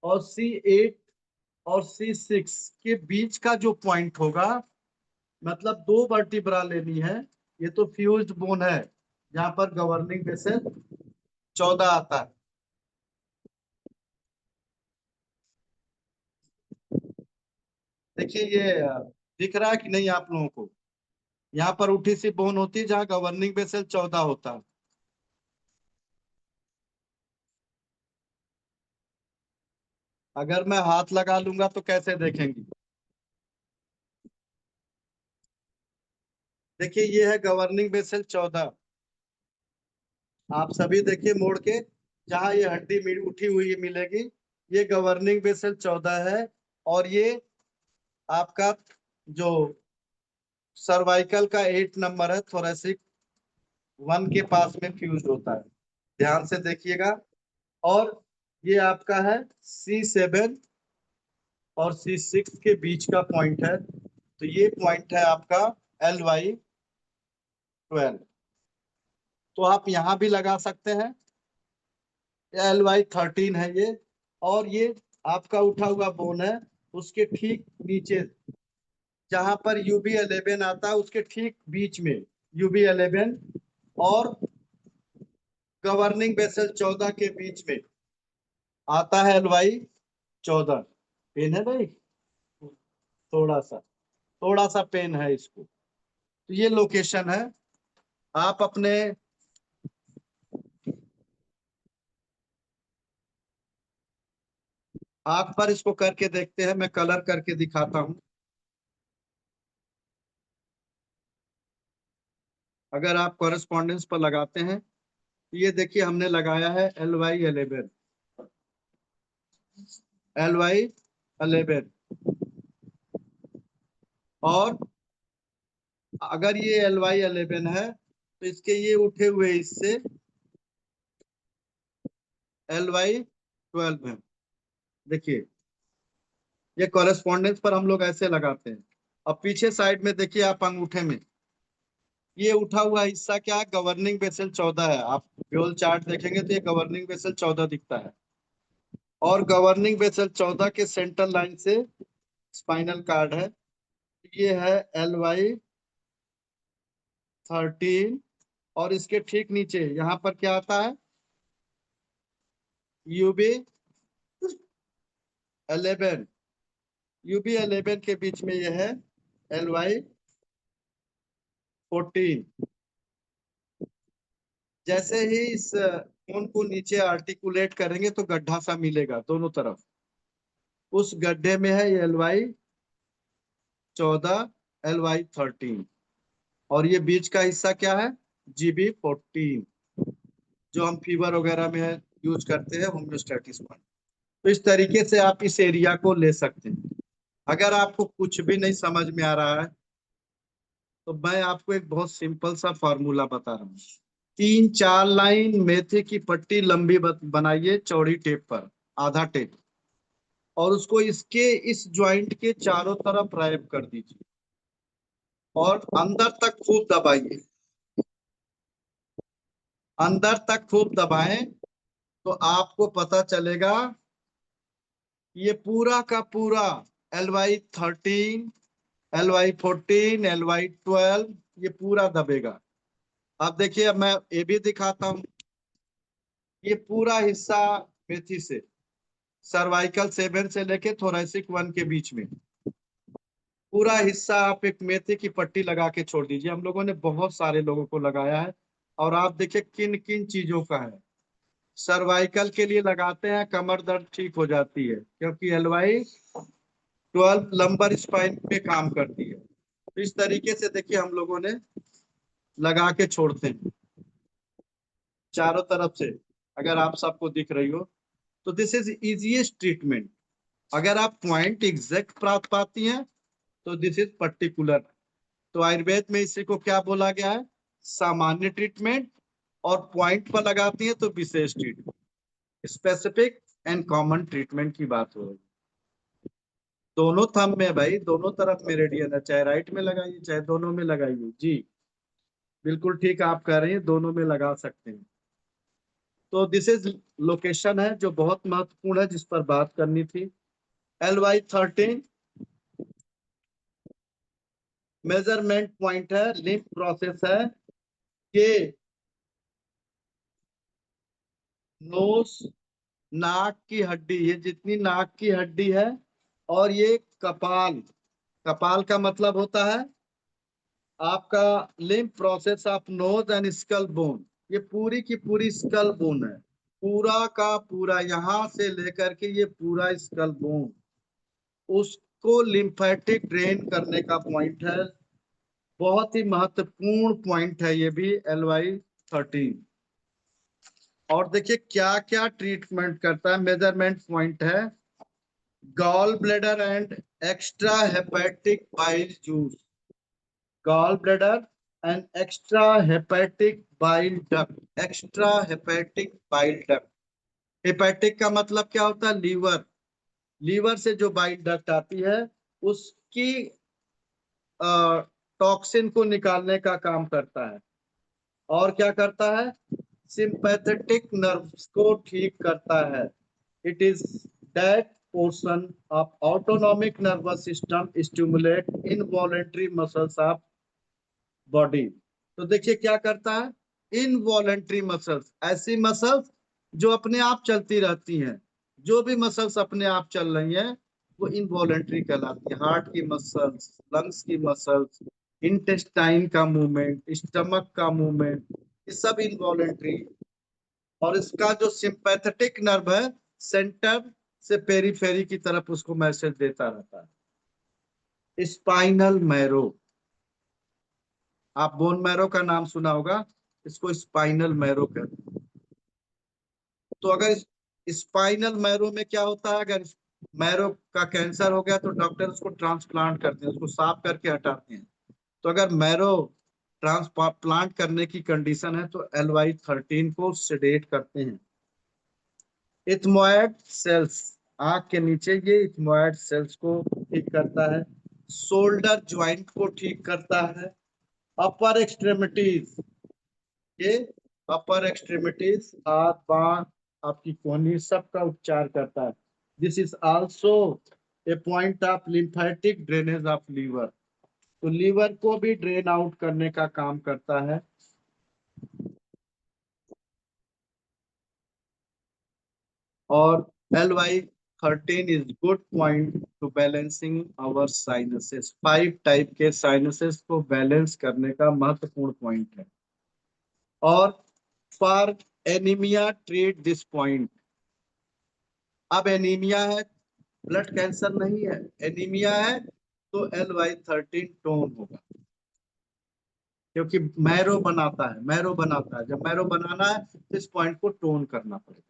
और C8 और C6 के बीच का जो पॉइंट होगा, मतलब 2 वर्टिब्रा लेनी है। ये तो फ्यूज्ड बोन है जहां पर गवर्निंग वेसल 14 आता है। देखिए ये दिख रहा है कि नहीं आप लोगों को? यहाँ पर उठी सी बोन होती है जहाँ गवर्निंग वेसल 14 होता है। अगर मैं हाथ लगा लूंगा तो कैसे देखेंगी? देखिए ये है गवर्निंग वेसल 14। आप सभी देखिए मोड़ के, जहाँ ये हड्डी उठी हुई मिलेगी, ये गवर्निंग वेसल 14 है। और ये आपका जो सर्वाइकल का 8 नंबर है, थोरेसिक 1 के पास में फ्यूज होता है। ध्यान से देखिएगा। और ये आपका है C7 और C6 के बीच का पॉइंट है। तो ये पॉइंट है आपका LY12। तो आप यहां भी लगा सकते हैं, LY13 है ये। और ये आपका उठा हुआ बोन है, उसके ठीक नीचे जहां पर UB11 आता है, उसके ठीक बीच में UB11 और गवर्निंग वेसल 14 के बीच में आता है LY14। पेन है भाई? थोड़ा सा, थोड़ा सा पेन है इसको। तो ये लोकेशन है। आप अपने आंख पर इसको करके देखते हैं, मैं कलर करके दिखाता हूँ। अगर आप कॉरेस्पॉन्डेंस पर लगाते हैं, तो ये देखिए हमने लगाया है LY11, LY 11। और अगर ये LY11 है तो इसके ये उठे हुए हिस्से LY12 है। देखिए ये कॉरेस्पॉन्डेंस पर हम लोग ऐसे लगाते हैं। अब पीछे साइड में देखिए आप अंगूठे में ये उठा हुआ हिस्सा क्या है, गवर्निंग वेसल 14 है। आप फ्यूल चार्ट देखेंगे तो ये गवर्निंग वेसल 14 दिखता है। और गवर्निंग वेसल 14 के सेंटर लाइन से स्पाइनल कार्ड है। ये है LY13। और इसके ठीक नीचे यहाँ पर क्या आता है, UB11। UB11 के बीच में यह है LY14। जैसे ही इस खून को नीचे आर्टिकुलेट करेंगे तो गड्ढा सा मिलेगा दोनों तरफ। उस गड्ढे में है LY14, LY13। और ये बीच का हिस्सा क्या है, GB14, जो हम फीवर वगैरह में यूज करते हैं होम्योस्टैटिस में। तो इस तरीके से आप इस एरिया को ले सकते हैं। अगर आपको कुछ भी नहीं समझ में आ रहा है तो मैं आपको एक बहुत सिंपल सा फॉर्मूला बता रहा हूँ। 3-4 लाइन मेथी की पट्टी लंबी बनाइए चौड़ी टेप पर, आधा टेप, और उसको इसके इस ज्वाइंट के चारों तरफ रैप कर दीजिए और अंदर तक खूब दबाइए। अंदर तक खूब दबाएं तो आपको पता चलेगा ये पूरा का पूरा LY13, LY14, LY12 ये पूरा दबेगा। अब देखिए, अब मैं ये भी दिखाता हूँ। ये पूरा हिस्सा मेथी से सर्वाइकल 7 से लेके थोरैसिक 1 के बीच में पूरा हिस्सा आप एक मेथी की पट्टी लगा के छोड़ दीजिए। हम लोगों ने बहुत सारे लोगों को लगाया है। और आप देखिए किन किन चीजों का है। सर्वाइकल के लिए लगाते हैं, कमर दर्द ठीक हो जाती है क्योंकि LY12 लंबर स्पाइन पे काम करती है। तो इस तरीके से देखिए हम लोगों ने लगा के छोड़ते हैं चारों तरफ से। अगर आप सबको दिख रही हो तो दिस इज इजीएस्ट ट्रीटमेंट। अगर आप पॉइंट एग्जैक्ट प्राप्त पाती हैं तो दिस इज पर्टिकुलर। तो आयुर्वेद में इसी को क्या बोला गया है, सामान्य ट्रीटमेंट। और पॉइंट पर लगाती है तो विशेष treatment, specific and common treatment की बात हो रही है। दोनों थंब में भाई, दोनों तरफ मेरिडियन है, चाहे राइट में लगाइए चाहे दोनों में लगाइए। जी बिल्कुल ठीक आप कह रही हैं, दोनों में लगा सकते हैं। तो दिस इज लोकेशन है जो बहुत महत्वपूर्ण है, जिस पर बात करनी थी। LY13 मेजरमेंट पॉइंट है, लिम्फ प्रोसेस है। ये नोस, नाक की हड्डी, ये जितनी नाक की हड्डी है, और ये कपाल। कपाल का मतलब होता है आपका lymph process of nose and skull bone. ये पूरी की पूरी स्कल बोन है, पूरा का पूरा यहां से लेकर के ये पूरा स्कल बोन, उसको लिम्फेटिक ड्रेन करने का पॉइंट है। बहुत ही महत्वपूर्ण पॉइंट है ये भी LY13। और देखिए क्या क्या ट्रीटमेंट करता है। मेजरमेंट पॉइंट है gall bladder and extra hepatic bile juice. Gall bladder and extra hepatic bile duct. Extra hepatic bile duct, hepatic का मतलब क्या होता है, लीवर। लीवर से जो बाइल डक्ट आती है उसकी टॉक्सिन को निकालने का काम करता है। और क्या करता है, सिंपैथेटिक नर्व्स को ठीक करता है। It is that portion of autonomic nervous system stimulate involuntary muscles of body. तो देखिए क्या करता है, इनवॉलेंट्री मसल्स, ऐसी मसल्स जो अपने आप चलती रहती हैं। जो भी मसल्स अपने आप चल रही हैं वो इनवॉलेंट्री कहलाती है। हार्ट की मसल्स, लंग्स की मसल्स, इंटेस्टाइन का मूवमेंट, स्टमक का मूवमेंट, ये सब इनवॉलेंट्री। और इसका जो सिंपैथेटिक नर्व है सेंटर से पेरीफेरी की तरफ उसको मैसेज देता रहता है। स्पाइनल मैरो, आप बोन मैरो का नाम सुना होगा, इसको स्पाइनल मैरो कहते हैं। तो अगर स्पाइनल मैरो में क्या होता है, अगर मैरो का कैंसर हो गया तो डॉक्टर उसको ट्रांसप्लांट करते हैं, उसको साफ करके हटाते हैं। तो अगर मैरो ट्रांसप्लांट करने की कंडीशन है तो LY13 को सेडेट करते हैं। इथमोइड सेल्स, आंख के नीचे ये इथमोइड सेल्स को ठीक करता है। शोल्डर ज्वाइंट को ठीक करता है। अपर एक्सट्रीमिटीज, ये अपर एक्सट्रीमिटीज हाथ बांह आपकी कोहनी सबका उपचार करता है। This is also a point of lymphatic drainage of liver, तो लीवर को भी ड्रेन आउट करने का काम करता है। और LY13 is good point to balancing our sinuses, 5 type के साइनसेस को बैलेंस करने का महत्वपूर्ण पॉइंट है। और for anaemia treat this point, अब एनीमिया है, ब्लड कैंसर नहीं है, एनीमिया है, तो LY13 टोन होगा, क्योंकि मैरो बनाता है, मैरो बनाता है, जब मैरो बनाना है तो इस पॉइंट को टोन करना पड़ेगा।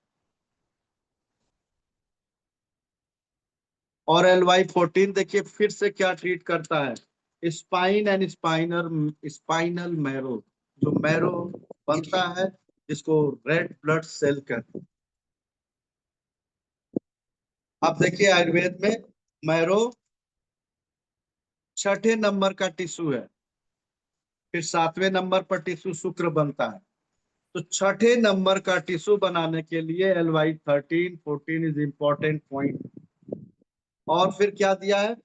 और LY14 देखिए फिर से क्या ट्रीट करता है, स्पाइन एंड स्पाइनल मैरो, जो मैरो बनता है जिसको रेड ब्लड सेल कहते हैं। अब देखिए आयुर्वेद में मैरो छठे नंबर का टिश्यू है, फिर 7वें नंबर पर टिश्यू शुक्र बनता है। तो छठे नंबर का टिश्यू बनाने के लिए LY13-14 इज इम्पोर्टेंट पॉइंट। और फिर क्या दिया है,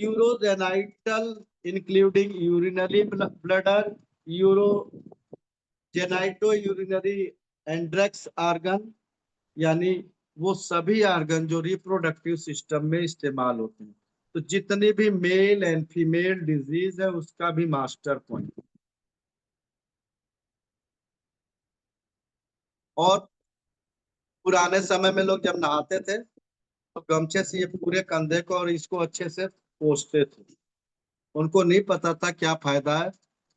urogenital including urinary bladder, urogenital urinary एंड्रेक्स आर्गन, यानी वो सभी आर्गन जो रिप्रोडक्टिव सिस्टम में इस्तेमाल होते हैं। तो जितनी भी मेल एंड फीमेल डिजीज है उसका भी मास्टर पॉइंट। और पुराने समय में लोग जब नहाते थे तो गमछे से ये पूरे कंधे को और इसको अच्छे से पोंछते थे, उनको नहीं पता था क्या फायदा है,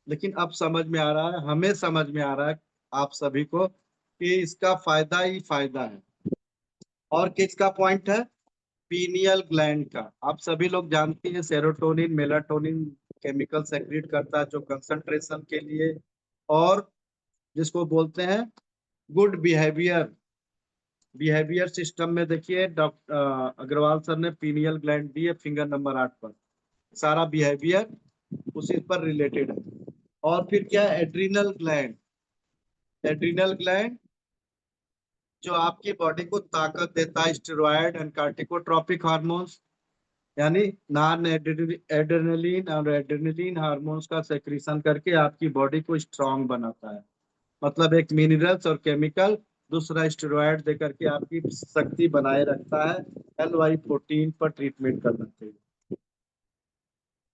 लेकिन अब समझ में आ रहा है, हमें समझ में आ रहा है आप सभी को कि इसका फायदा ही फायदा है। और किसका पॉइंट है, पीनियल ग्लैंड का। आप सभी लोग जानते हैं सेरोटोनिन मेलाटोनिन केमिकल सेक्रेट करता है जो कंसंट्रेशन के लिए, और जिसको बोलते हैं गुड बिहेवियर, बिहेवियर सिस्टम में देखिए डॉक्टर अग्रवाल सर ने पीनियल ग्लैंड दी है फिंगर नंबर 8 पर, सारा बिहेवियर उसी पर रिलेटेड है। और फिर क्या है, एड्रिनल ग्लैंड, एड्रिनल ग्लैंड जो आपकी बॉडी को ताकत देता है, स्टेरॉयड एंड कार्टिकोट्रोपिक हार्मोन्स, यानी नॉन एड्रेनलिन और एड्रेनलिन हार्मोन्स का सेक्रीशन करके आपकी बॉडी को स्ट्रांग बनाता है। मतलब एक मिनरल्स और केमिकल, दूसरा स्टेरॉयड देकर के आपकी शक्ति बनाए रखता है। LY14 पर ट्रीटमेंट करना चाहिए।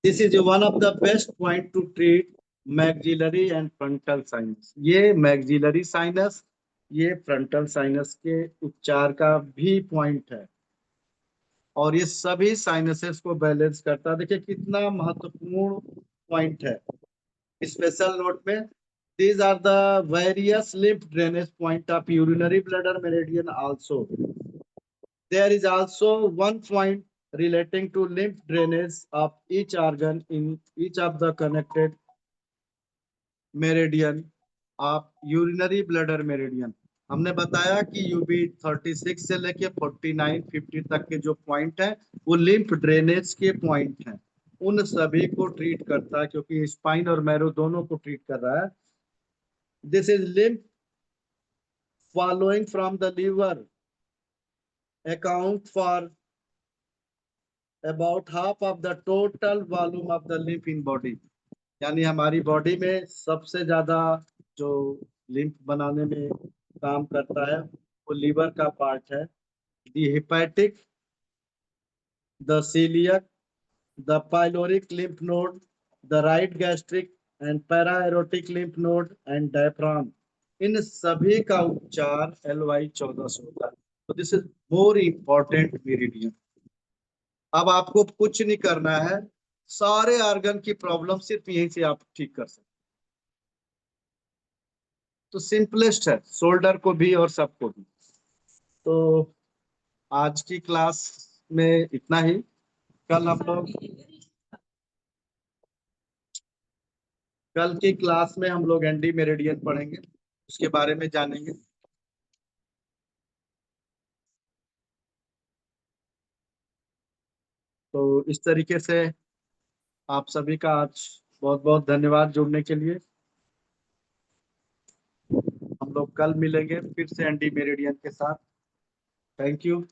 This is one of the best point two treat maxillary and frontal sinus, ये मैक्सिलरी साइनस, ये फ्रंटल साइनस के उपचार का भी पॉइंट है। और ये सभी साइनसेस को बैलेंस करता है, देखिए कितना महत्वपूर्ण पॉइंट है। स्पेशल नोट में, these are the various lymph drainage point of urinary bladder meridian also. There is also one point relating to lymph drainage of each organ in each of the connected meridian of urinary bladder meridian. हमने बताया कि UB36 से लेके 49-50 तक के जो पॉइंट है वो लिम्फ ड्रेनेज के पॉइंट हैं, उन सभी को ट्रीट करता है, क्योंकि स्पाइन और मैरो दोनों को ट्रीट कर रहा है। This is lymph following from the liver account for about half of the total volume of the lymph in body, यानी हमारी बॉडी में सबसे ज्यादा जो लिम्फ बनाने में काम करता है वो लीवर का पार्ट है। The hepatic, the coeliac, the pyloric lymph node, the right gastric and para-aortic lymph node and diaphragm, इन सभी का उपचार LY14 से होता है। तो this is more important meridian. अब आपको कुछ नहीं करना है, सारे ऑर्गन की प्रॉब्लम सिर्फ यहीं से आप ठीक कर सकते, तो सिंपलेस्ट है शोल्डर को भी और सबको भी। तो आज की क्लास में इतना ही। कल हम लोग कल की क्लास में हम लोग एंडी मेरिडियन पढ़ेंगे, उसके बारे में जानेंगे। तो इस तरीके से आप सभी का आज बहुत बहुत धन्यवाद जुड़ने के लिए। हम लोग कल मिलेंगे फिर से एंडी मेरिडियन के साथ। Thank you.